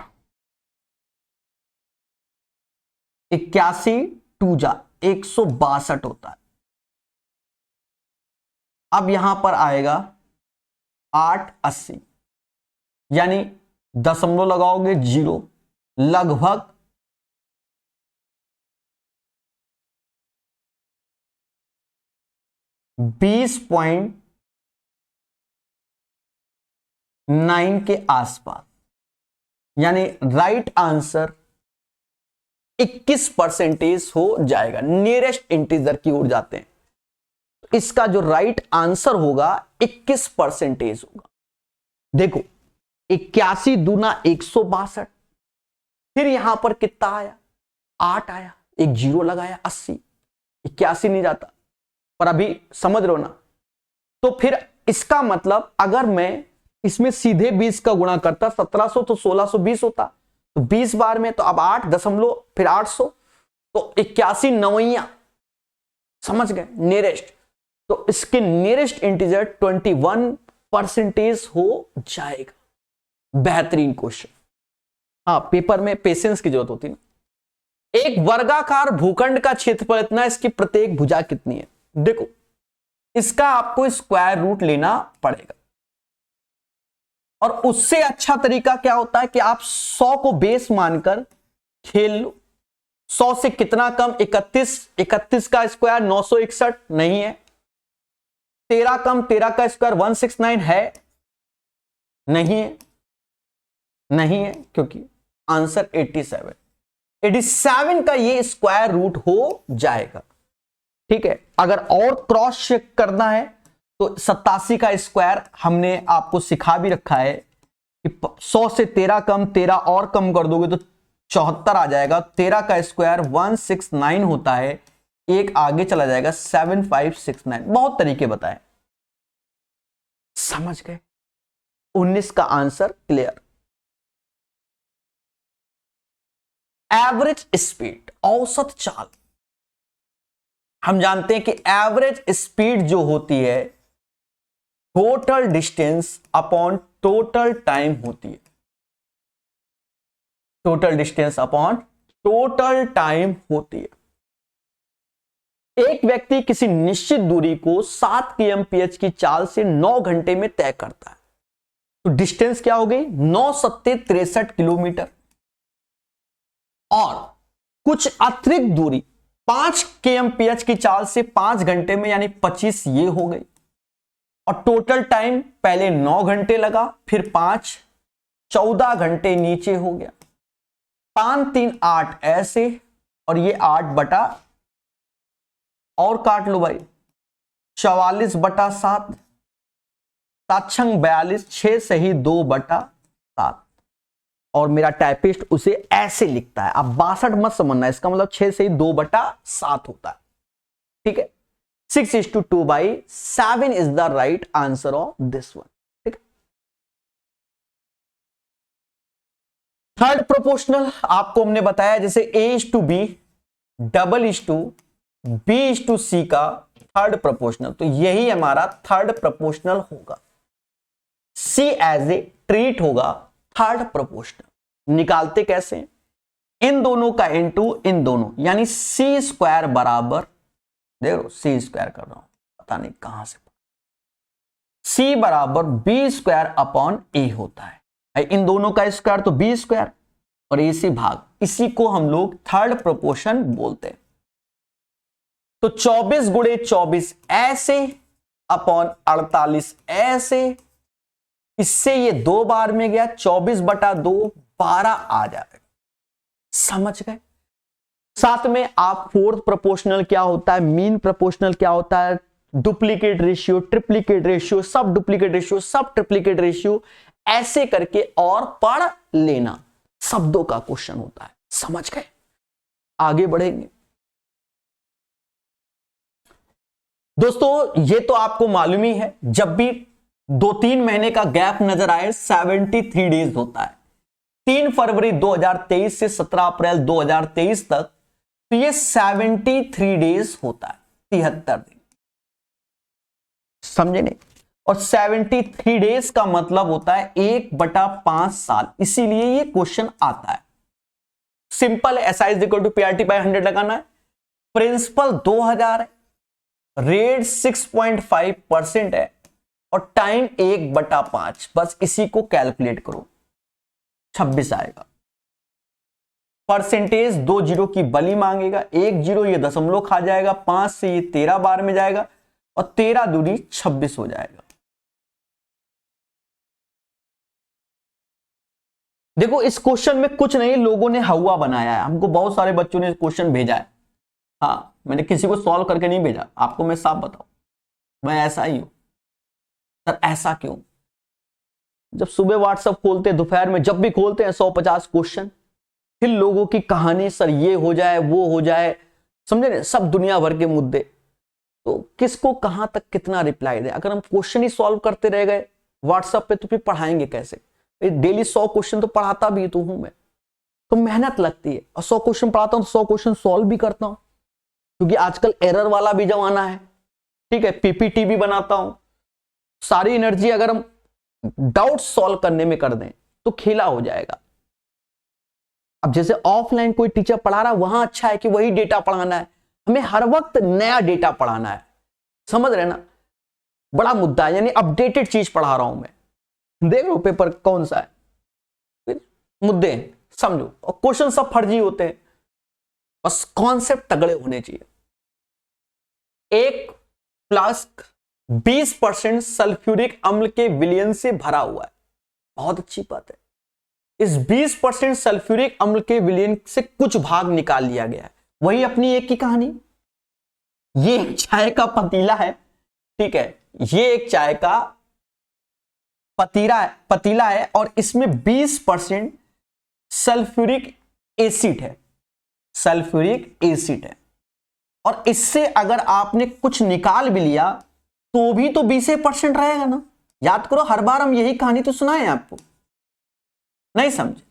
81 टूजा 162 होता है। अब यहां पर आएगा 880, यानी दशमलव लगाओगे 0, लगभग 20.9 के आसपास, यानी राइट आंसर 21% हो जाएगा। नियरेस्ट इंटीजर की ओर जाते हैं, तो इसका जो राइट आंसर होगा 21% होगा। देखो 81 दूना 162, फिर यहां पर कितना आया 8 आया, एक 0 लगाया 80, 81 नहीं जाता, पर अभी समझ रहे हो ना। तो फिर इसका मतलब अगर मैं इसमें सीधे 20 का गुणा करता 1700 तो 1620 होता, तो 20 बार में तो अब 8 दशमलव फिर 800, तो 81 नवैया, समझ गए नियरेस्ट। तो इसके नियरेस्ट इंटीजर 21% हो जाएगा। बेहतरीन क्वेश्चन। हाँ, पेपर में पेशेंस की जरूरत होती है। एक वर्गाकार भूखंड का क्षेत्रफल इतना, इसकी प्रत्येक भुजा कितनी है? देखो इसका आपको स्क्वायर रूट लेना पड़ेगा, और उससे अच्छा तरीका क्या होता है कि आप 100 को बेस मानकर खेल लो। 100 से कितना कम 31, 31 का स्क्वायर 961 नहीं है। 13 कम 13 का स्क्वायर 169 है, नहीं है, नहीं है, क्योंकि आंसर 87, 87 का ये स्क्वायर रूट हो जाएगा। ठीक है, अगर और क्रॉस चेक करना है तो 87 का स्क्वायर हमने आपको सिखा भी रखा है कि 100 से 13 कम 13 और कम कर दोगे तो 74 आ जाएगा। 13 का स्क्वायर 169 होता है, एक आगे चला जाएगा 7569। बहुत तरीके बताए, समझ गए। 19 का आंसर क्लियर। एवरेज स्पीड, औसत चाल। हम जानते हैं कि एवरेज स्पीड जो होती है total distance upon total time होती है। Total distance upon total time होती है। एक व्यक्ति किसी निश्चित दूरी को 7 kmph की चाल से 9 घंटे में तय करता है, तो डिस्टेंस क्या हो गई 9 सत्ते 63 किलोमीटर। और कुछ अतिरिक्त दूरी 5 kmph की चाल से 5 घंटे में, यानी 25 ये हो गई। और टोटल टाइम पहले 9 घंटे लगा, फिर 5, 14 घंटे नीचे हो गया। 5 3 8 ऐसे, और ये 8 बटा, और काट लो भाई 44 बटा 7, 7 छंग 42, 6 सही 2 बटा 7। और मेरा टाइपिस्ट उसे ऐसे लिखता है, आप 62 मत समझना, इसका मतलब 6 सही 2 बटा 7 होता है। ठीक है, 6:2/7 is the right answer of this one. ठीक है, थर्ड प्रोपोर्शनल आपको हमने बताया, जैसे A:B, B:C का थर्ड प्रोपोर्शनल, तो यही हमारा थर्ड प्रोपोर्शनल होगा। C एज ए ट्रीट होगा थर्ड प्रोपोर्शनल। निकालते कैसे? इन दोनों का इनटू इन दोनों, यानी C स्क्वायर बराबर, देखो C स्क्वायर कर रहा हूं, पता नहीं कहां से, C बराबर B स्क्वायर अपॉन A होता है। इन दोनों का स्क्वायर तो B स्क्वायर, और AC भाग, इसी को हम लोग थर्ड प्रोपोर्शन बोलते हैं। तो 24 गुणे 24 ऐसे अपॉन 48 ऐसे, इससे ये 2 बार में गया, 24 बटा 2 12 आ जाएगा। समझ गए? साथ में आप फोर्थ प्रोपोर्शनल क्या होता है, मीन प्रोपोर्शनल क्या होता है, डुप्लीकेट रेशियो, ट्रिप्लीकेट रेशियो, सब डुप्लीकेट रेशियो, सब ट्रिप्लीकेट रेशियो, ऐसे करके और पढ़ लेना। शब्दों का क्वेश्चन होता है। समझ गए? आगे बढ़ेंगे दोस्तों। ये तो आपको मालूम ही है, जब भी 2-3 महीने का गैप नजर आए 73 डेज होता है। 3 फरवरी 2023 से 17 अप्रैल 2023 तक तो ये 73 डेज होता है, 73 दिन, समझे नहीं। और 73 डेज का मतलब होता है 1/5 साल, इसीलिए ये क्वेश्चन आता है। सिंपल है, SI = PRT/100 लगाना है। प्रिंसिपल 2000 है, रेट 6.5% है और टाइम 1/5, बस इसी को कैलकुलेट करो, 26 आएगा। परसेंटेज 2 जीरो की बली मांगेगा, 1 जीरो ये दशमलव खा जाएगा, 5 से ये 13 बार में जाएगा और 13 दूनी 26 हो जाएगा। देखो इस क्वेश्चन में कुछ नहीं, लोगों ने हवा बनाया है, हमको बहुत सारे बच्चों ने क्वेश्चन भेजा है। हाँ, मैंने किसी को सॉल्व करके नहीं भेजा, आपको मैं साफ बताऊं, मैं ऐसा ही हूं सर। ऐसा क्यों? जब सुबह व्हाट्सएप खोलते हैं, दोपहर में जब भी खोलते हैं 150 क्वेश्चन, फिर लोगों की कहानी, सर ये हो जाए वो हो जाए, समझे ना, सब दुनिया भर के मुद्दे। तो किसको कहां तक कितना रिप्लाई दे? अगर हम क्वेश्चन ही सॉल्व करते रह गए व्हाट्सएप पे तो फिर पढ़ाएंगे कैसे? डेली 100 क्वेश्चन तो पढ़ाता भी तो हूं मैं, तो मेहनत लगती है, और 100 क्वेश्चन पढ़ाता हूं तो 100 क्वेश्चन सॉल्व भी करता हूं, क्योंकि आजकल एरर वाला भी जमाना है, ठीक है। पीपीटी भी बनाता हूं। सारी एनर्जी अगर हम डाउट सॉल्व करने में कर दें तो खेला हो जाएगा। अब जैसे ऑफलाइन कोई टीचर पढ़ा रहा, वहां अच्छा है कि वही डेटा पढ़ाना है, हमें हर वक्त नया डेटा पढ़ाना है, समझ रहे ना, बड़ा मुद्दा है, यानी अपडेटेड चीज पढ़ा रहा हूं मैं। देख लो पेपर कौन सा है, फिर मुद्दे समझो, और क्वेश्चन सब फर्जी होते हैं, बस कॉन्सेप्ट तगड़े होने चाहिए। एक फ्लास्क 20% सल्फ्यूरिक अम्ल के विलयन से भरा हुआ है, बहुत अच्छी बात है। इस 20% सल्फ्यूरिक अम्ल के विलयन से कुछ भाग निकाल लिया गया है, वही अपनी एक की कहानी। ये एक चाय का पतीला है, ठीक है, ये एक चाय का पतीला है और इसमें 20% सल्फ्यूरिक एसिड है, सल्फ्यूरिक एसिड है, और इससे अगर आपने कुछ निकाल भी लिया तो भी तो 20% रहेगा ना। याद करो, हर बार हम यही कहानी तो सुनाए आपको, नहीं समझे?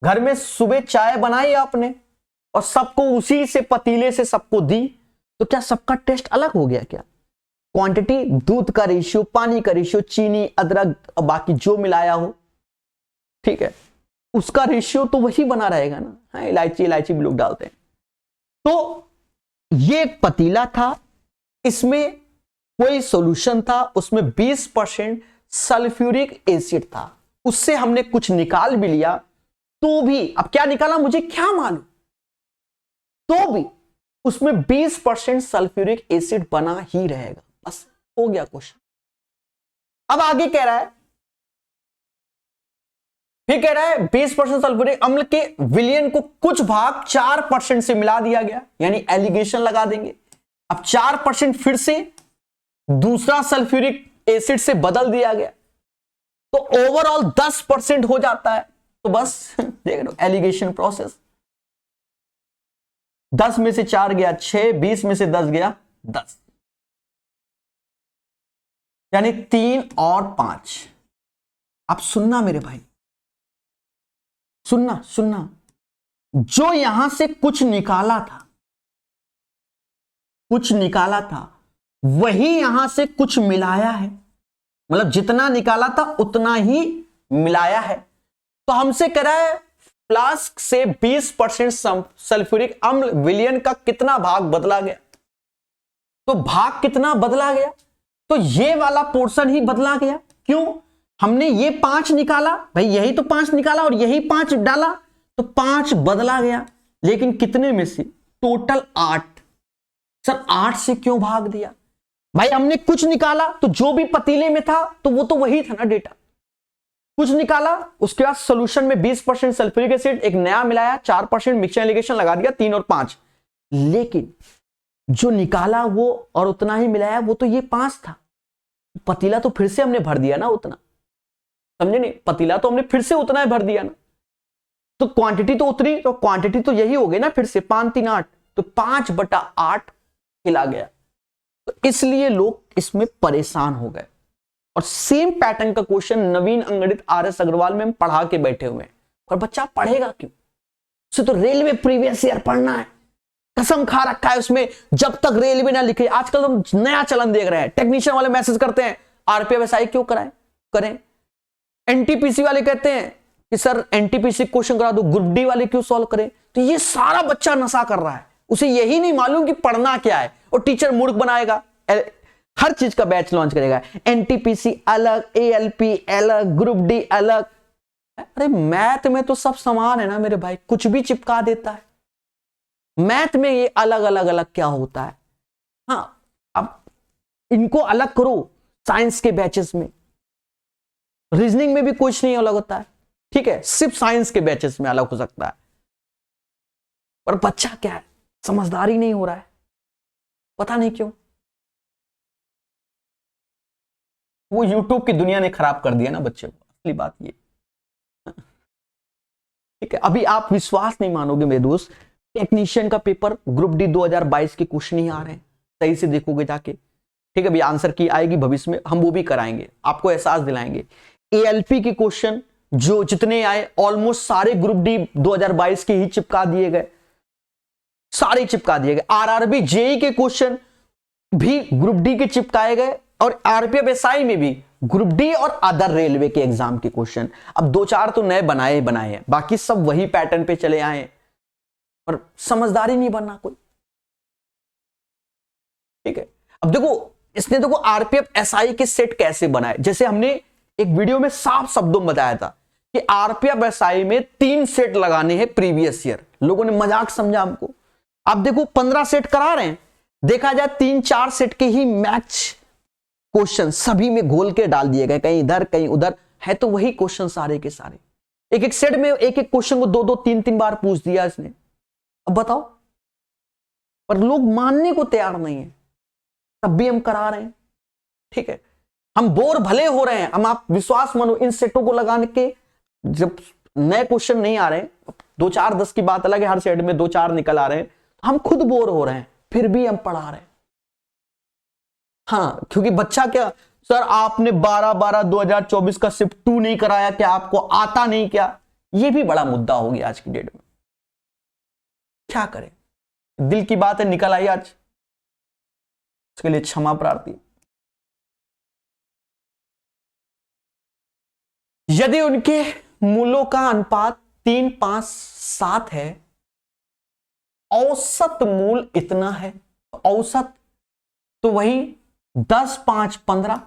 घर में सुबह चाय बनाई आपने और सबको उसी से पतीले से सबको दी, तो क्या सबका टेस्ट अलग हो गया क्या? क्वांटिटी, दूध का रेशियो, पानी का रेशियो, चीनी, अदरक, बाकी जो मिलाया हो, ठीक है, उसका रेशियो तो वही बना रहेगा ना। हाँ, इलायची भी लोग डालते हैं। तो ये एक पतीला था, इसमें कोई सॉल्यूशन था, उसमें 20% सल्फ्यूरिक एसिड था, उससे हमने कुछ निकाल भी लिया तो भी, अब क्या निकाला मुझे क्या मालूम, तो भी उसमें 20% सल्फ्यूरिक एसिड बना ही रहेगा। बस हो गया क्वेश्चन। अब आगे कह रहा है, फिर कह रहा है 20% सल्फ्यूरिक अम्ल के विलयन को कुछ भाग 4% से मिला दिया गया, यानी एलिगेशन लगा देंगे। अब 4% फिर से दूसरा सल्फ्यूरिक एसिड से बदल दिया गया, तो ओवरऑल 10% हो जाता है। तो बस देख लो एलिगेशन प्रोसेस, 10 में से 4 गया 6, 20 में से 10 गया 10, यानी 3 और 5। अब सुनना मेरे भाई, सुनना, जो यहां से कुछ निकाला था वही यहां से कुछ मिलाया है, मतलब जितना निकाला था उतना ही मिलाया है। तो हमसे कह रहा है फ्लास्क से 20% सल्फ्यूरिक अम्ल विलयन का कितना भाग बदला गया। तो भाग कितना बदला गया, तो ये वाला पोर्शन ही बदला गया। क्यों? हमने ये 5 निकाला, भाई यही तो 5 निकाला और यही 5 डाला, तो 5 बदला गया, लेकिन कितने में से? टोटल 8। सर 8 से क्यों भाग दिया? भाई हमने कुछ निकाला तो जो भी पतीले में था तो वो तो वही था ना डेटा। कुछ निकाला, उसके बाद सॉल्यूशन में 20% सल्फ्यूरिक एसिड एक नया मिलाया, 4% मिक्सचर एलिगेशन लगा दिया, 3 और 5। लेकिन जो निकाला वो और उतना ही मिलाया, वो तो ये 5 था। पतीला तो फिर से हमने भर दिया ना उतना, समझे नहीं? पतीला तो हमने फिर से उतना ही भर दिया ना, तो क्वांटिटी तो उतरी, तो क्वांटिटी तो यही हो गई ना, फिर से 5 3 8, तो 5/8 खिला गया। तो इसलिए लोग इसमें परेशान हो गए और सेम पैटर्न का क्वेश्चन नवीन अंगणित RS अग्रवाल में हम पढ़ा के बैठे हुए हैं, पर बच्चा पढ़ेगा क्यों? उसे तो रेलवे प्रीवियस ईयर पढ़ना है, कसम खा रखा है उसमें, जब तक रेलवे ना लिखे। आजकल हम नया चलन देख रहे हैं, टेक्नीशियन वाले मैसेज करते हैं RPF SI क्यों करें। NTPC वाले कहते हैं कि सर NTPC क्वेश्चन करा दो, ग्रुप डी वाले क्यों सॉल्व करें। तो ये सारा बच्चा नशा कर रहा है, उसे यही नहीं मालूम कि पढ़ना क्या है, और टीचर मूर्ख बनाएगा, हर चीज का बैच लॉन्च करेगा, NTPC अलग, ALP अलग, ग्रुप डी अलग। अरे मैथ में तो सब समान है ना मेरे भाई, कुछ भी चिपका देता है। मैथ में ये अलग अलग अलग क्या होता है? हाँ, अब इनको अलग करो साइंस के बैचेस में, रीजनिंग में भी कुछ नहीं अलग होता है, ठीक है, सिर्फ साइंस के बैचेस में अलग हो सकता है। पर बच्चा क्या है, समझदारी नहीं हो रहा है, पता नहीं क्यों। वो यूट्यूब की दुनिया ने खराब कर दिया ना बच्चे को, असली बात ये, ठीक है। अभी आप विश्वास नहीं मानोगे मेरे दोस्त, टेक्नीशियन का पेपर ग्रुप डी 2022 के क्वेश्चन नहीं आ रहे हैं, सही से देखोगे जाके, ठीक है। अभी आंसर की आएगी भविष्य में, हम वो भी कराएंगे, आपको एहसास दिलाएंगे। ALP के क्वेश्चन जो जितने आए ऑलमोस्ट सारे ग्रुप डी 2022 के ही चिपका दिए गए, सारे चिपका दिए गए। RRB JEE के क्वेश्चन भी ग्रुप डी के चिपकाए गए, और RPF SI में भी ग्रुप डी और अदर रेलवे के एग्जाम के क्वेश्चन। अब 2-4 तो नए बनाए हैं, बाकी सब वही पैटर्न पे चले आए, पर समझदारी नहीं बनना कोई, ठीक है। अब देखो इसने, देखो RPF SI के सेट कैसे बनाए, जैसे हमने एक वीडियो में साफ शब्दों में बताया था कि RPF SI में 3 सेट लगाने हैं प्रीवियस ईयर। लोगों ने मजाक समझा हमको। आप देखो 15 सेट करा रहे हैं, देखा जाए 3-4 सेट के ही मैच क्वेश्चन सभी में घोल के डाल दिए गए, कहीं इधर कहीं उधर, है तो वही क्वेश्चन सारे के सारे। एक एक सेट में एक एक क्वेश्चन को 2-2 3-3 बार पूछ दिया इसने। अब बताओ, पर लोग मानने को तैयार नहीं है, तब भी हम करा रहे हैं, ठीक है। हम बोर भले हो रहे हैं, हम, आप विश्वास मानो, इन सेटों को लगाने के जब नए क्वेश्चन नहीं आ रहे हैं, 2-4-10 की बात अलग है, हर सेट में 2-4 निकल आ रहे हैं, हम खुद बोर हो रहे हैं, फिर भी हम पढ़ा रहे हैं। हाँ, क्योंकि बच्चा क्या, सर आपने 12/12/2024 का शिफ्ट 2 नहीं कराया, क्या आपको आता नहीं क्या? ये भी बड़ा मुद्दा हो गया आज की डेट में। क्या करें, दिल की बात है, निकल आई आज, उसके लिए क्षमा प्रार्थी। यदि उनके मूलों का अनुपात 3-5-7 है, औसत मूल इतना है, औसत तो वही 10-5-15,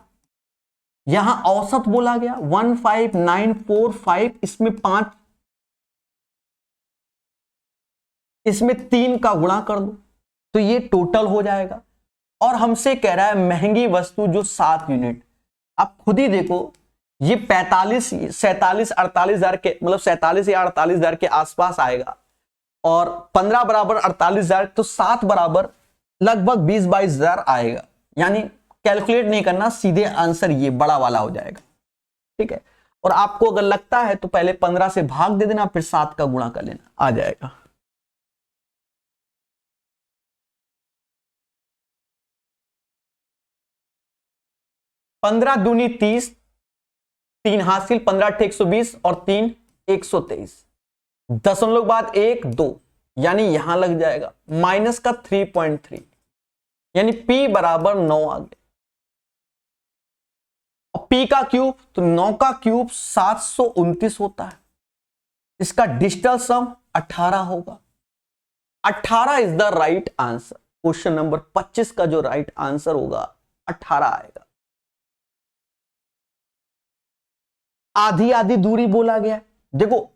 यहां औसत बोला गया 15945, इसमें 5, इसमें 3 का गुणा कर दो तो ये टोटल हो जाएगा। और हमसे कह रहा है महंगी वस्तु जो 7 यूनिट। आप खुद ही देखो, ये 47-48 हजार के, मतलब 47 या 48 हजार के आसपास आएगा, और 15 बराबर 48 हजार, तो 7 बराबर लगभग 20-22 हजार आएगा। यानी कैलकुलेट नहीं करना, सीधे आंसर ये बड़ा वाला हो जाएगा, ठीक है। और आपको अगर लगता है तो पहले 15 से भाग दे देना, फिर 7 का गुणा कर लेना, आ जाएगा। पंद्रह दूनी 30, 3 हासिल, 15 120 और 3 123, दशमलव बाद 1 2, यानी यहां लग जाएगा माइनस का 3.3, यानी P बराबर 9 आ गया। और P का क्यूब, तो 9 का क्यूब 729 होता है, इसका डिजिटल सम 18 होगा। 18 is the right answer. Question number 25 का जो राइट आंसर होगा 18 आएगा। आधी आधी दूरी बोला गया, देखो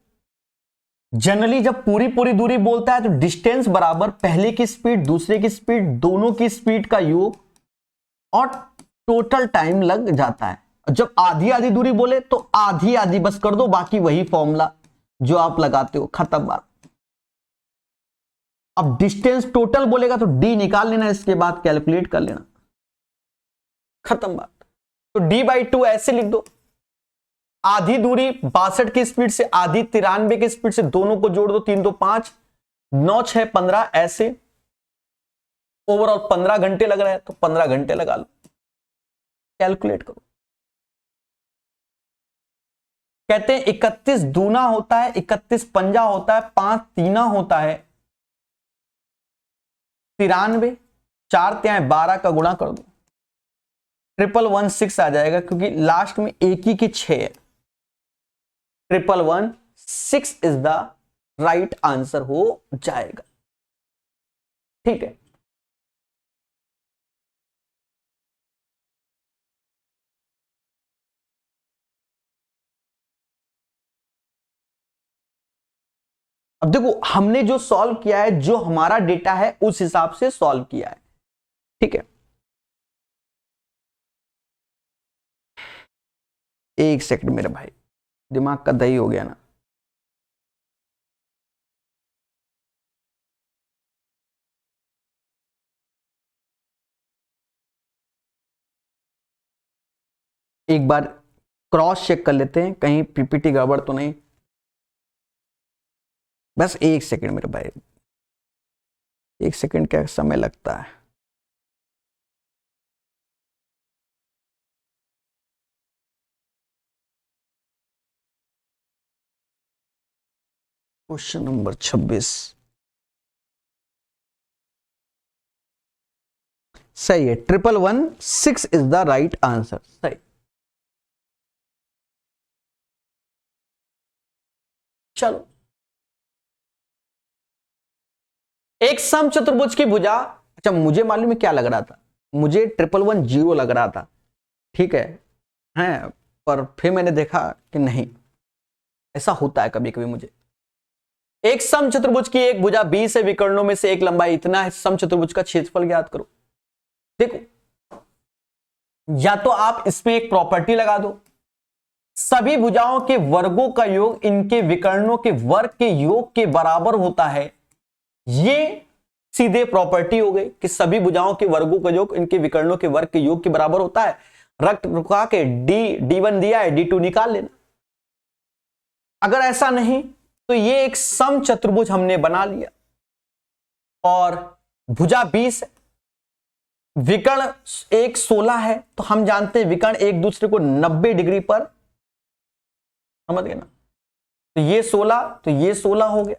जनरली जब पूरी पूरी दूरी बोलता है तो डिस्टेंस बराबर पहले की स्पीड दूसरे की स्पीड दोनों की स्पीड का योग और टोटल टाइम लग जाता है। जब आधी आधी दूरी बोले तो आधी आधी बस कर दो, बाकी वही फॉर्मूला जो आप लगाते हो, खत्म बात। अब डिस्टेंस टोटल बोलेगा तो डी निकाल लेना, इसके बाद कैलकुलेट कर लेना, खत्म बात। तो d/2 ऐसे लिख दो, आधी दूरी 62 की स्पीड से, आधी 93 की स्पीड से, दोनों को जोड़ दो, 3 2 5, 9 6 15, ऐसे ओवरऑल 15 घंटे लग रहा है तो 15 घंटे लगा लो, कैलकुलेट करो। कहते हैं 31 दूना होता है, 31 पंजा होता है, 5 तीना होता है 93, 4 त्याय 12 का गुणा कर दो, 1116 आ जाएगा, क्योंकि लास्ट में एक ही की 6 है। 1116 इज द राइट आंसर हो जाएगा। ठीक है, अब देखो हमने जो सॉल्व किया है, जो हमारा डेटा है उस हिसाब से सॉल्व किया है। ठीक है, एक सेकंड मेरे भाई, दिमाग का दही हो गया ना। एक बार क्रॉस चेक कर लेते हैं, कहीं पीपीटी गड़बड़ तो नहीं। बस एक सेकंड मेरे भाई, एक सेकंड का समय लगता है। क्वेश्चन नंबर 26 सही है, 1116 इज द राइट आंसर। सही, चलो एक सम चतुर्भुज की भुजा, अच्छा मुझे मालूम है क्या लग रहा था, मुझे 1110 लग रहा था। ठीक है, पर फिर मैंने देखा कि नहीं, ऐसा होता है कभी कभी मुझे। एक सम चतुर्भुज की एक भुजा 20 है, विकर्णों में से एक लंबाई इतना है, सम चतुर्भुज का क्षेत्रफल ज्ञात करो। देखो, या तो आप इसमें एक प्रॉपर्टी लगा दो, सभी भुजाओं के वर्गों का योग इनके विकर्णों के वर्ग के योग के बराबर होता है। ये सीधे प्रॉपर्टी हो गई कि सभी भुजाओं के वर्गों का योग इनके विकर्णों के वर्ग के योग के बराबर होता है। रक्त रुका के D1 दिया है, D2 निकाल लेना। अगर ऐसा नहीं तो ये एक सम चतुर्भुज हमने बना लिया, और भुजा 20 है, विकर्ण एक 16 है, तो हम जानते हैं विकर्ण एक दूसरे को 90 डिग्री पर, समझ गए ना, तो ये 16 तो ये 16 हो गया।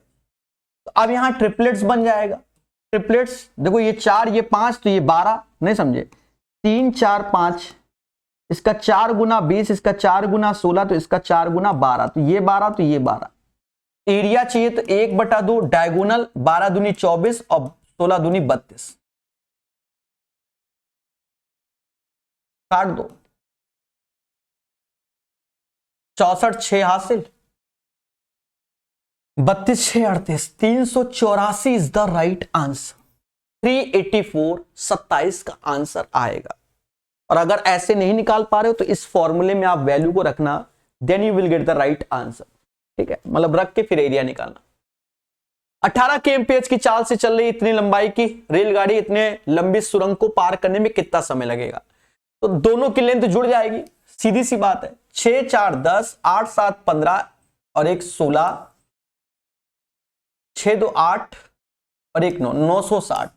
तो अब यहां ट्रिपलेट्स बन जाएगा। ट्रिपलेट्स देखो, ये 4 ये 5 तो ये 12, नहीं समझे, 3 4 5, इसका 4 गुना 20, इसका 4 गुना 16, तो इसका 4 गुना 12, तो ये 12 तो ये 12। एरिया चाहिए तो 1/2, डायगोनल 12 दूनी 24 और 16 दूनी 32, काट दो, 64 6 हासिल, 32 6 38, 384 इज द राइट आंसर। 384 27 का आंसर आएगा। और अगर ऐसे नहीं निकाल पा रहे हो तो इस फॉर्मूले में आप वैल्यू को रखना, then you will get the right answer. ठीक है, मतलब रख के फिर एरिया निकालना। 18 kmph की चाल से चल रही इतनी लंबाई की रेलगाड़ी इतने लंबी सुरंग को पार करने में कितना समय लगेगा? तो दोनों की लेंथ जुड़ जाएगी, सीधी सी बात है। 6 4 10, 8 7 15 और 1 16, 6 2 8 और 1 9, 960।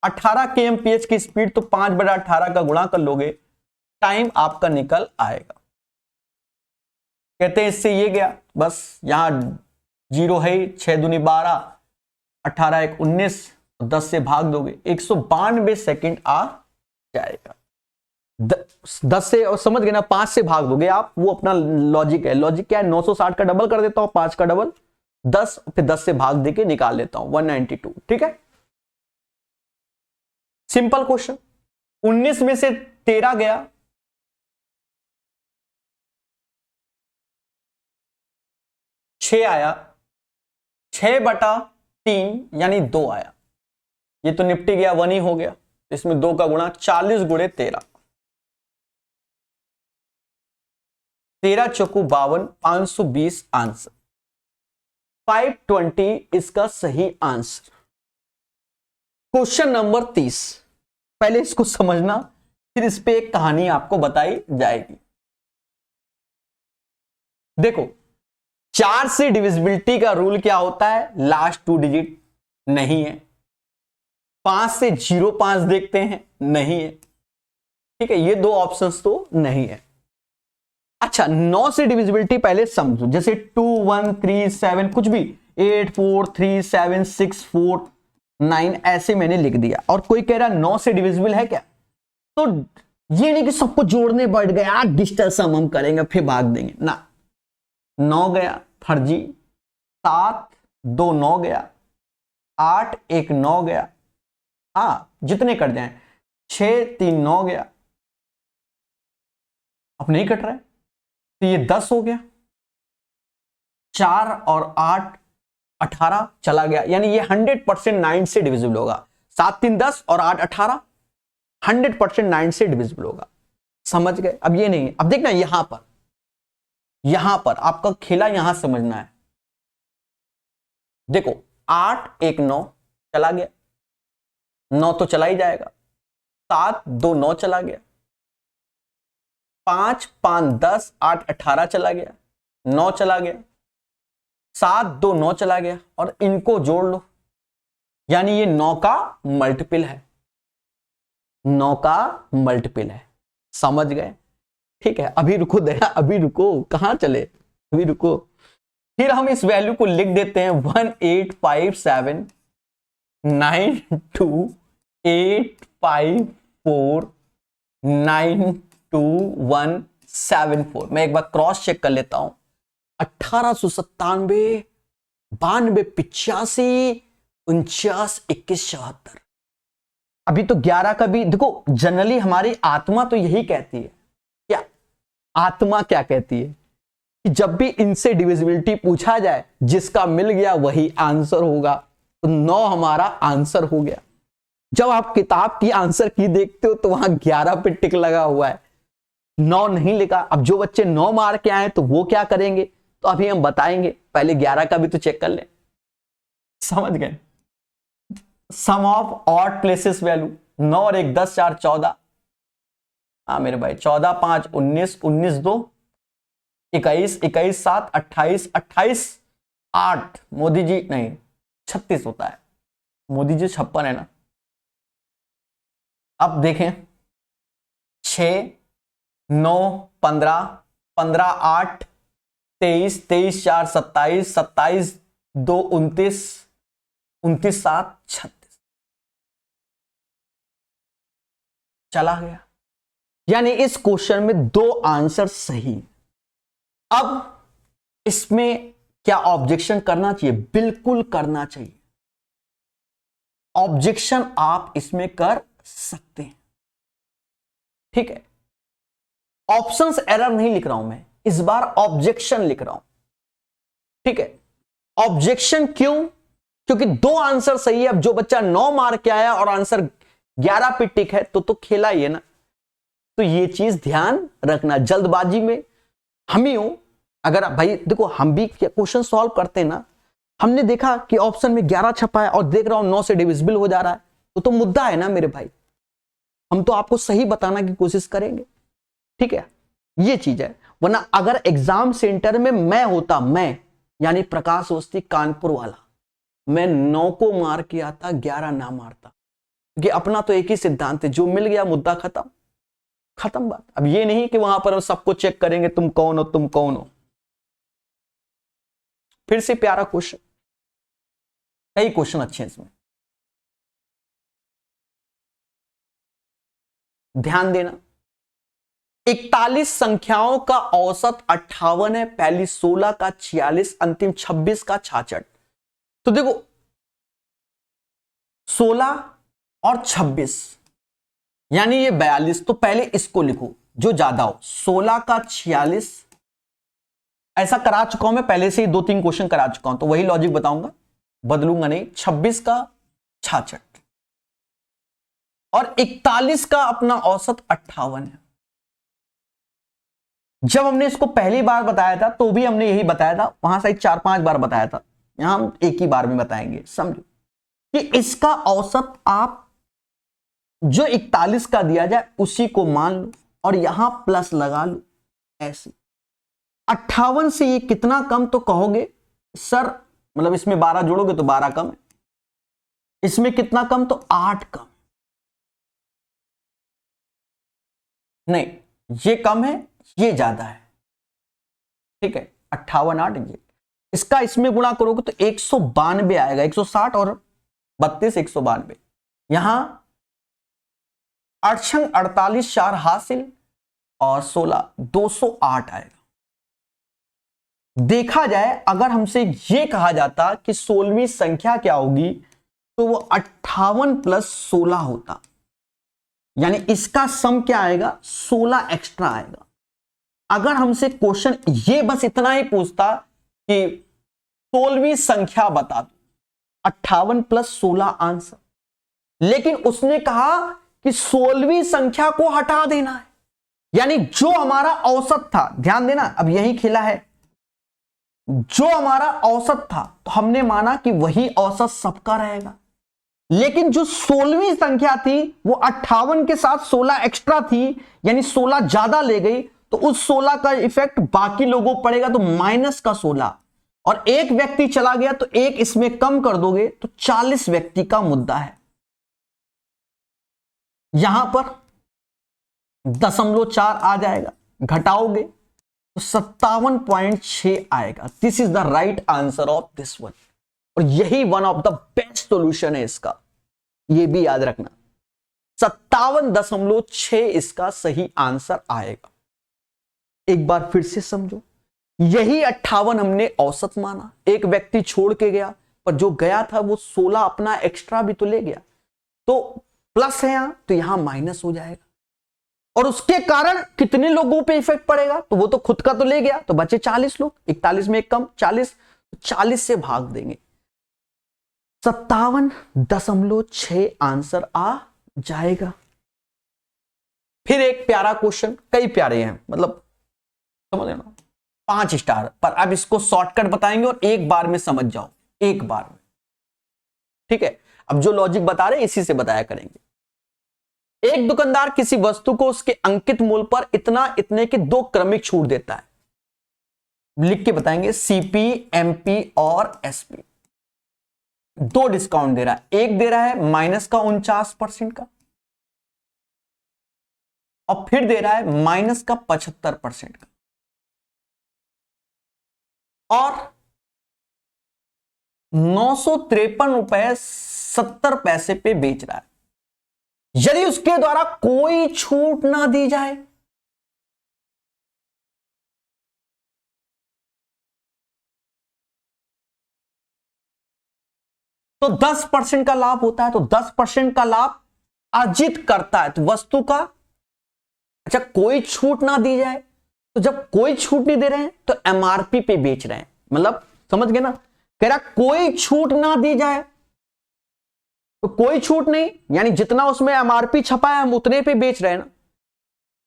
18 kmph की स्पीड, तो 5/18 का गुणा कर लोगे, टाइम आपका निकल आएगा। कहते हैं इससे ये गया, बस यहां 0 है, 6 दूनी 12, 18 1 19, 10 से भाग दोगे 192 सेकंड आ जाएगा। 10 से, और समझ गए ना, 5 से भाग दोगे आप, वो अपना लॉजिक है। लॉजिक क्या है, 960 का डबल कर देता हूं, 5 का डबल 10, फिर 10 से भाग देके निकाल लेता हूं 192। ठीक है, सिंपल क्वेश्चन। 19 में से 13 गया, 6 आया, 6/3 यानी 2 आया, ये तो निपटी गया, 1 ही हो गया। इसमें 2 का गुणा, 40 गुणे 13, 13 चौकू 52, 520 आंसर। 520 इसका सही आंसर। क्वेश्चन नंबर 30, पहले इसको समझना, फिर इस पे एक कहानी आपको बताई जाएगी। देखो, 4 से डिविजिबिलिटी का रूल क्या होता है, लास्ट 2 डिजिट नहीं है। 5 से 0.5 देखते हैं, नहीं है। ठीक है, ये 2 ऑप्शंस तो नहीं है। अच्छा 9 से डिविजिबिलिटी पहले समझो, जैसे 2 1 3 7 कुछ भी 8 4 3 7 6 4 9 ऐसे मैंने लिख दिया, और कोई कह रहा 9 से डिविजिबल है क्या, तो ये नहीं कि सबको जोड़ने बैठ गए यार डिजिटल सम हम करेंगे फिर भाग देंगे ना। 9 गया फर्जी, 7 2 9 गया, 8 1 9 गया, हाँ जितने कट जाए, 6 3 9 गया, अब नहीं कट रहा है तो ये 10 हो गया, 4 और 8 18 चला गया, यानी ये 100% 9 से डिविजिबल होगा। 7 3 10 और 8 18 100% 9 से डिविजिबल होगा। समझ गए? अब ये नहीं, अब देखना यहां पर आपका खेला यहां समझना है। देखो 8 1 9 चला गया, 9 तो चला ही जाएगा, 7 2 9 चला गया, 5 5 10 8 18 चला गया, 9 चला गया, 7 2 9 चला गया, और इनको जोड़ लो, यानी ये 9 का मल्टीपल है, 9 का मल्टीपल है। समझ गए? ठीक है, अभी रुको दया, अभी रुको, कहां चले, अभी रुको। फिर हम इस वैल्यू को लिख देते हैं 1857 9285 92174। मैं एक बार क्रॉस चेक कर लेता हूं, 1897 92 85 49 21 74। अभी तो 11 का भी देखो, जनरली हमारी आत्मा तो यही कहती है, क्या आत्मा क्या कहती है कि जब भी इनसे डिविजिबिलिटी पूछा जाए जिसका मिल गया वही आंसर होगा, तो 9 हमारा आंसर हो गया। जब आप किताब की आंसर की देखते हो तो वहां 11 पे टिक लगा हुआ है, 9 नहीं लिखा। अब जो बच्चे 9 मार के आए तो वो क्या करेंगे, तो अभी हम बताएंगे, पहले 11 का भी तो चेक कर ले। समझ गए? सम ऑफ ऑड प्लेसेस वैल्यू, 9 और 1 10 4 14, हाँ मेरे भाई 14 5 19 19 2 21 21 7 28 28 8, मोदी जी नहीं 36 होता है, मोदी जी 56 है ना। अब देखें 6 9 15 15 8 23 23 4 27 27 2 29 29 7 36 चला गया, यानी इस क्वेश्चन में 2 आंसर सही। अब इसमें क्या ऑब्जेक्शन करना चाहिए? बिल्कुल करना चाहिए, ऑब्जेक्शन आप इसमें कर सकते हैं। ठीक है, ऑप्शंस एरर नहीं लिख रहा हूं मैं, इस बार ऑब्जेक्शन लिख रहा हूं। ठीक है, ऑब्जेक्शन क्यों? क्योंकि 2 आंसर सही है। अब जो बच्चा 9 मार के आया और आंसर 11 पे टिक है तो खेला ही है ना। तो ये चीज ध्यान रखना, जल्दबाजी में हम ही हूं। अगर भाई देखो, हम भी क्वेश्चन सॉल्व करते हैं ना, हमने देखा कि ऑप्शन में 11 छपा है और देख रहा हूं 9 से डिविजिबल हो जा रहा है, तो मुद्दा है ना मेरे भाई। हम तो आपको सही बताना की कोशिश करेंगे। ठीक है, ये चीज है। वरना अगर एग्जाम सेंटर में मैं होता, मैं यानी प्रकाश अवस्थी कानपुर वाला, मैं 9 को मार के आता, 11 ना मारता, क्योंकि अपना तो एक ही सिद्धांत है, जो मिल गया मुद्दा खत्म, खत्म बात। अब ये नहीं कि वहां पर हम सबको चेक करेंगे तुम कौन हो, तुम कौन हो। फिर से प्यारा क्वेश्चन, कई क्वेश्चन अच्छे हैं इसमें, ध्यान देना। 41 संख्याओं का औसत 58 है, पहली 16 का 46, अंतिम 26 का 66। तो देखो 16 और 26 यानी ये 42, तो पहले इसको लिखो जो ज्यादा हो। 16 का 46 ऐसा करा चुका हूं मैं पहले से ही, 2-3 क्वेश्चन करा चुका हूं, तो वही लॉजिक बताऊंगा, बदलूंगा नहीं। 26 का 66 और 41 का अपना औसत 58 है। जब हमने इसको पहली बार बताया था तो भी हमने यही बताया था, वहां से 4-5 बार बताया था, यहां हम एक ही बार में बताएंगे। समझो कि इसका औसत आप जो 41 का दिया जाए उसी को मान लो और यहां प्लस लगा लो, ऐसे 58 से ये कितना कम, तो कहोगे सर मतलब इसमें 12 जोड़ोगे तो 12 कम है, इसमें कितना कम, तो 8 कम। नहीं, ये कम है, ये ज्यादा है, ठीक है, 58 8 ये, इसका इसमें गुणा करोगे तो 192 आएगा, 160 और 32 192, यहां 8 48 4 हासिल और 16 208 आएगा। देखा जाए अगर हमसे यह कहा जाता कि 16वीं संख्या क्या होगी तो वो 58 प्लस 16 होता, यानी इसका सम क्या आएगा 16 एक्स्ट्रा आएगा। अगर हमसे क्वेश्चन ये बस इतना ही पूछता कि 16वीं संख्या बता दो, 58 प्लस 16 आंसर, लेकिन उसने कहा कि 16वीं संख्या को हटा देना है, यानी जो हमारा औसत था, ध्यान देना अब यही खेला है, जो हमारा औसत था तो हमने माना कि वही औसत सबका रहेगा, लेकिन जो 16वीं संख्या थी वो 58 के साथ 16 एक्स्ट्रा थी, यानी 16 ज्यादा ले गई, तो उस 16 का इफेक्ट बाकी लोगों पड़ेगा, तो माइनस का 16, और एक व्यक्ति चला गया तो एक इसमें कम कर दोगे तो 40 व्यक्ति का मुद्दा है। यहां पर 0.4 आ जाएगा, घटाओगे तो 57.6 आएगा। This is the right answer of this one, और यही one of the best solution है इसका, ये भी याद रखना, 57.6 इसका सही आंसर आएगा। एक बार फिर से समझो, यही 58 हमने औसत माना, एक व्यक्ति छोड़ के गया, पर जो गया था वो 16 अपना एक्स्ट्रा भी तो ले गया, तो प्लस है यहां, तो यहां माइनस हो जाएगा, और उसके कारण कितने लोगों पे इफेक्ट पड़ेगा, तो वो तो खुद का तो ले गया, तो बचे 40 लोग, 41 में एक कम 40 से भाग देंगे, 57.6 आंसर आ जाएगा। फिर एक प्यारा क्वेश्चन, कई प्यारे हैं, मतलब समझ लेना 5 स्टार, पर अब इसको शॉर्टकट बताएंगे और एक बार में समझ जाओ, एक बार में, ठीक है। अब जो लॉजिक बता रहे हैं इसी से बताया करेंगे। एक दुकानदार किसी वस्तु को उसके अंकित मूल्य पर इतने की 2 क्रमिक छूट देता है, लिख के बताएंगे, सीपी, एमपी और एसपी, 2 डिस्काउंट दे रहा है, एक दे रहा है माइनस का 49% का, और फिर दे रहा है माइनस का 75% का, और 953 रुपए 70 पैसे पे बेच रहा है। यदि उसके द्वारा कोई छूट ना दी जाए तो 10% का लाभ होता है, तो 10% का लाभ अर्जित करता है, तो वस्तु का, अच्छा कोई छूट ना दी जाए, तो जब कोई छूट नहीं दे रहे हैं तो एमआरपी पे बेच रहे हैं, मतलब समझ गए ना, कह रहा कोई छूट ना दी जाए, तो कोई छूट नहीं, यानी जितना उसमें एमआरपी छपा है हम उतने पे बेच रहे हैं ना,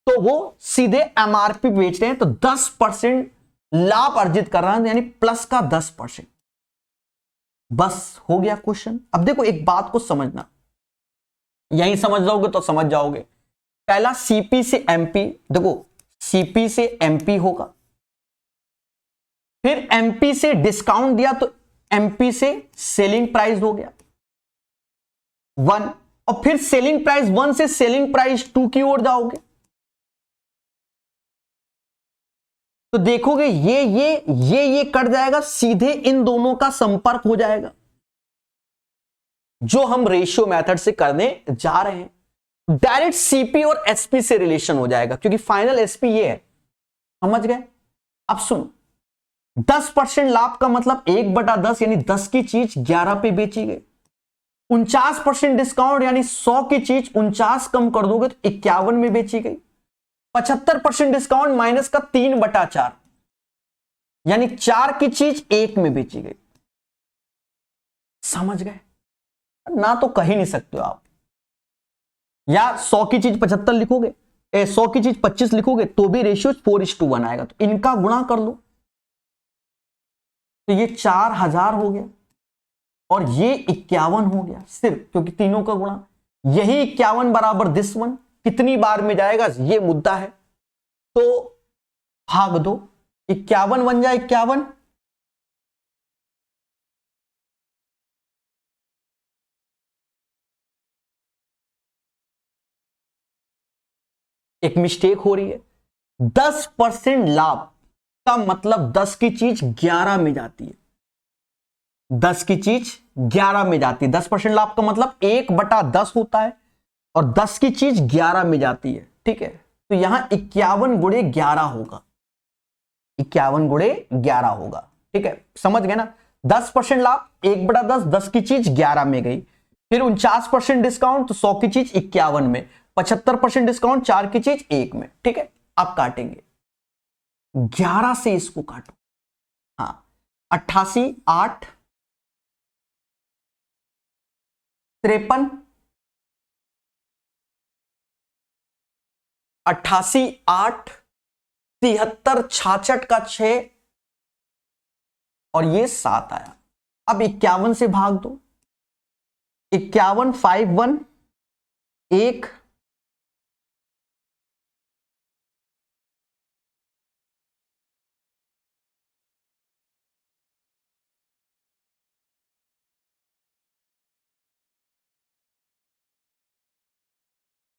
तो वो सीधे एमआरपी बेच रहे हैं, तो 10% लाभ अर्जित कर रहा है, यानी प्लस का 10%। बस हो गया क्वेश्चन। अब देखो एक बात को समझना, यहीं समझ जाओगे तो समझ जाओगे। पहला सीपी से एमपी, देखो सीपी से एमपी होगा, फिर एमपी से डिस्काउंट दिया तो एमपी से सेलिंग प्राइस हो गया 1, और फिर सेलिंग प्राइस 1 से सेलिंग प्राइस 2 की ओर जाओगे तो देखोगे ये कट जाएगा, सीधे इन दोनों का संपर्क हो जाएगा, जो हम रेशियो मेथड से करने जा रहे हैं। डायरेक्ट सीपी और एसपी से रिलेशन हो जाएगा, क्योंकि फाइनल एसपी ये है, समझ गए। अब सुन, 10% लाभ का मतलब 1/10, यानी 10 की चीज 11 पे बेची गई। 49% डिस्काउंट, यानी 100 की चीज 49 कम कर दोगे तो 51 में बेची गई। 75% डिस्काउंट माइनस का 3/4, यानी 4 की चीज 1 में बेची गई। समझ गए ना, तो कह ही नहीं सकते हो आप, या 100 की चीज 75 लिखोगे, 100 की चीज 25 लिखोगे तो भी रेशियो 4:1 आएगा, तो इनका गुणा कर लो, तो ये 4000 हो गया और ये 51 हो गया, सिर्फ क्योंकि तीनों का गुणा, यही 51 बराबर दिस वन, कितनी बार में जाएगा ये मुद्दा है, तो भाग दो, 51 बन जाए 51, एक मिस्टेक हो रही है, 10% लाभ का मतलब 10 की चीज 11 में जाती है, 10 की चीज 11 में जाती है। 10% लाभ का मतलब 1/10 होता है और 10 की चीज 11 में जाती है। ठीक है, तो यहां 51 गुणे 11 होगा, 51 गुणे 11 होगा। ठीक है, समझ गए ना। 10% लाभ 1/10, 10 की चीज 11 में गई, फिर 49% डिस्काउंट तो 100 की चीज 51 में, 75% डिस्काउंट 4 की चीज 1 में। ठीक है, आप काटेंगे 11 से इसको काटो। हाँ, 88, 8, 53, 88, 8, 73, 66 का 6 और ये 7 आया। अब 51 से भाग दो, 51, 5, 1, 1,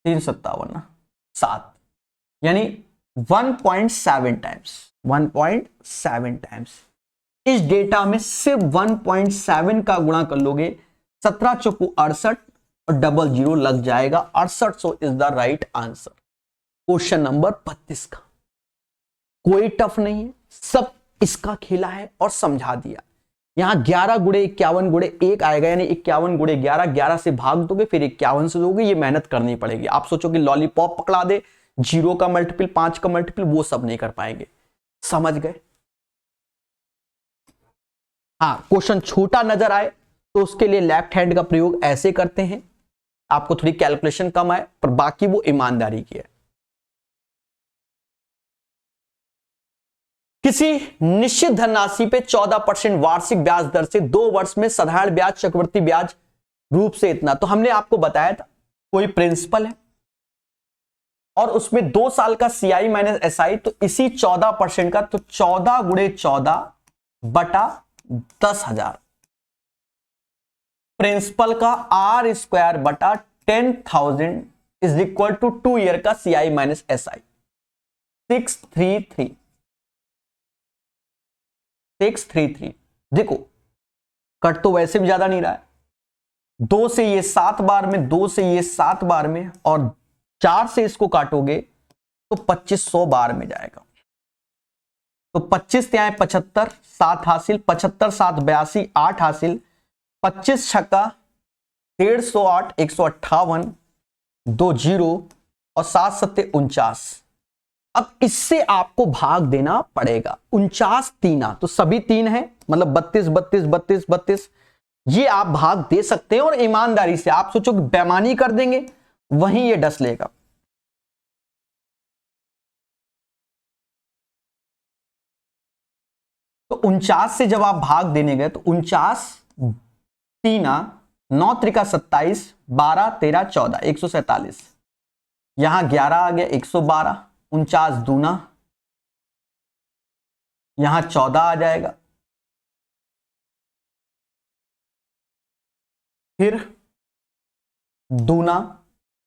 तीन 57 ना 7, यानी 1.7 टाइम्स, 1.7 टाइम्स। इस डेटा में सिर्फ 1.7 का गुणा कर लोगे, 17 चौको 68 और डबल जीरो लग जाएगा, 6800 is the right answer. Question number 32 का कोई टफ नहीं है, सब इसका खेला है और समझा दिया। यहां 11 गुणे 51 गुणे 1 आएगा, यानी 51 गुणे 11, 11 से भाग दोगे फिर 51 से दोगे, ये मेहनत करनी पड़ेगी। आप सोचोगे लॉलीपॉप पकड़ा दे, 0 का मल्टीपल 5 का मल्टीपल, वो सब नहीं कर पाएंगे। समझ गए। हाँ, क्वेश्चन छोटा नजर आए तो उसके लिए लेफ्ट हैंड का प्रयोग ऐसे करते हैं, आपको थोड़ी कैलकुलेशन कम आए, पर बाकी वो ईमानदारी की है। किसी निश्चित धनराशि पे 14% वार्षिक ब्याज दर से 2 वर्ष में साधारण ब्याज चक्रवृद्धि ब्याज रूप से इतना, तो हमने आपको बताया था कोई प्रिंसिपल है और उसमें 2 साल का CI माइनस SI, तो इसी 14% का, तो 14 गुणे 14 बटा 10,000 प्रिंसिपल का R स्क्वायर बटा 10,000 इज इक्वल टू 2 ईयर का CI माइनस SI 633। देखो कट तो वैसे भी ज्यादा नहीं रहा है, 2 से ये 7 बार में, 2 से ये 7 बार में, और 4 से इसको काटोगे तो 2500 बार में जाएगा। तो 25 त्याए 75, 7 हासिल, 75 7 82, 8 हासिल, 25 छक्का 150, 158, 2 जीरो और 7 सत्ते 49। अब इससे आपको भाग देना पड़ेगा, 49 तीना, तो सभी 3 है, मतलब 32 32 32 32, ये आप भाग दे सकते हैं। और ईमानदारी से आप सोचो कि बेईमानी कर देंगे, वहीं ये डस लेगा। तो 49 से जब आप भाग देने गए तो 49 तीना, 9 त्रिका 27, 12 13 14, 147, यहां 11 आ गया 112, 49 दूना, यहां 14 आ जाएगा, फिर दूना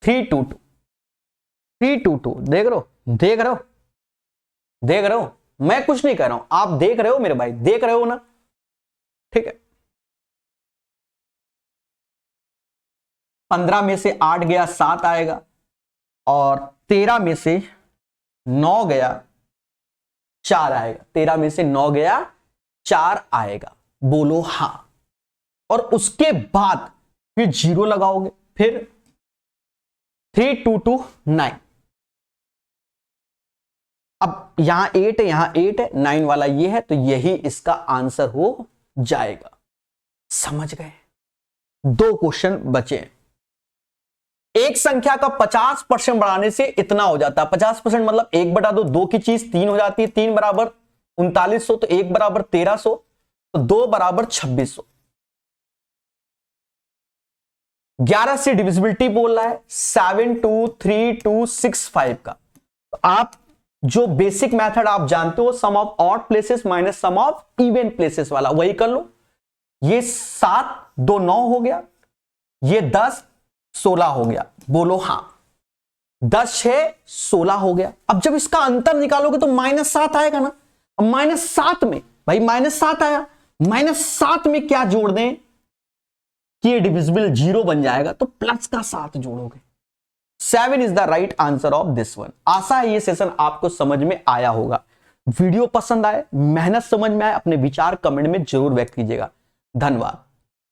322, 322, देख रहे हो देख रहे हो देख रहे हो, मैं कुछ नहीं कर रहा हूं, आप देख रहे हो मेरे भाई, देख रहे हो ना। ठीक है, 15 में से 8 गया 7 आएगा, और 13 में से 9 गया 4 आएगा, 13 में से 9 गया 4 आएगा, बोलो हां। और उसके बाद फिर 0 लगाओगे, फिर 3229। अब यहां 8 है, यहां 8 है, 9 वाला ये है, तो यही इसका आंसर हो जाएगा। समझ गए। 2 क्वेश्चन बचे। एक संख्या का 50% बढ़ाने से इतना हो जाता है, 50% मतलब 1/2, 2 की चीज 3 हो जाती है, 3 बराबर 3900, तो 1 बराबर 1300, तो 2 बराबर 2600। 11 से डिविजिबिलिटी बोल रहा है 723265 का। तो आप जो बेसिक मेथड आप जानते हो, some of odd places minus some of even places वाला, वही कर लो। ये 7 2 9 हो गया, ये 10 16 हो गया, बोलो हां। 10 6 16 हो गया। अब जब इसका अंतर निकालोगे तो -7 आएगा ना, -7 में, भाई -7 आया, -7 में क्या जोड़ दें कि ये डिविजिबल 0 बन जाएगा, तो प्लस का 7 जोड़ोगे। 7 is the right answer of this one. आशा है ये सेशन आपको समझ में आया होगा। वीडियो पसंद आए, मेहनत समझ में आए, अपने विचार कमेंट में जरूर व्यक्त कीजिएगा। धन्यवाद।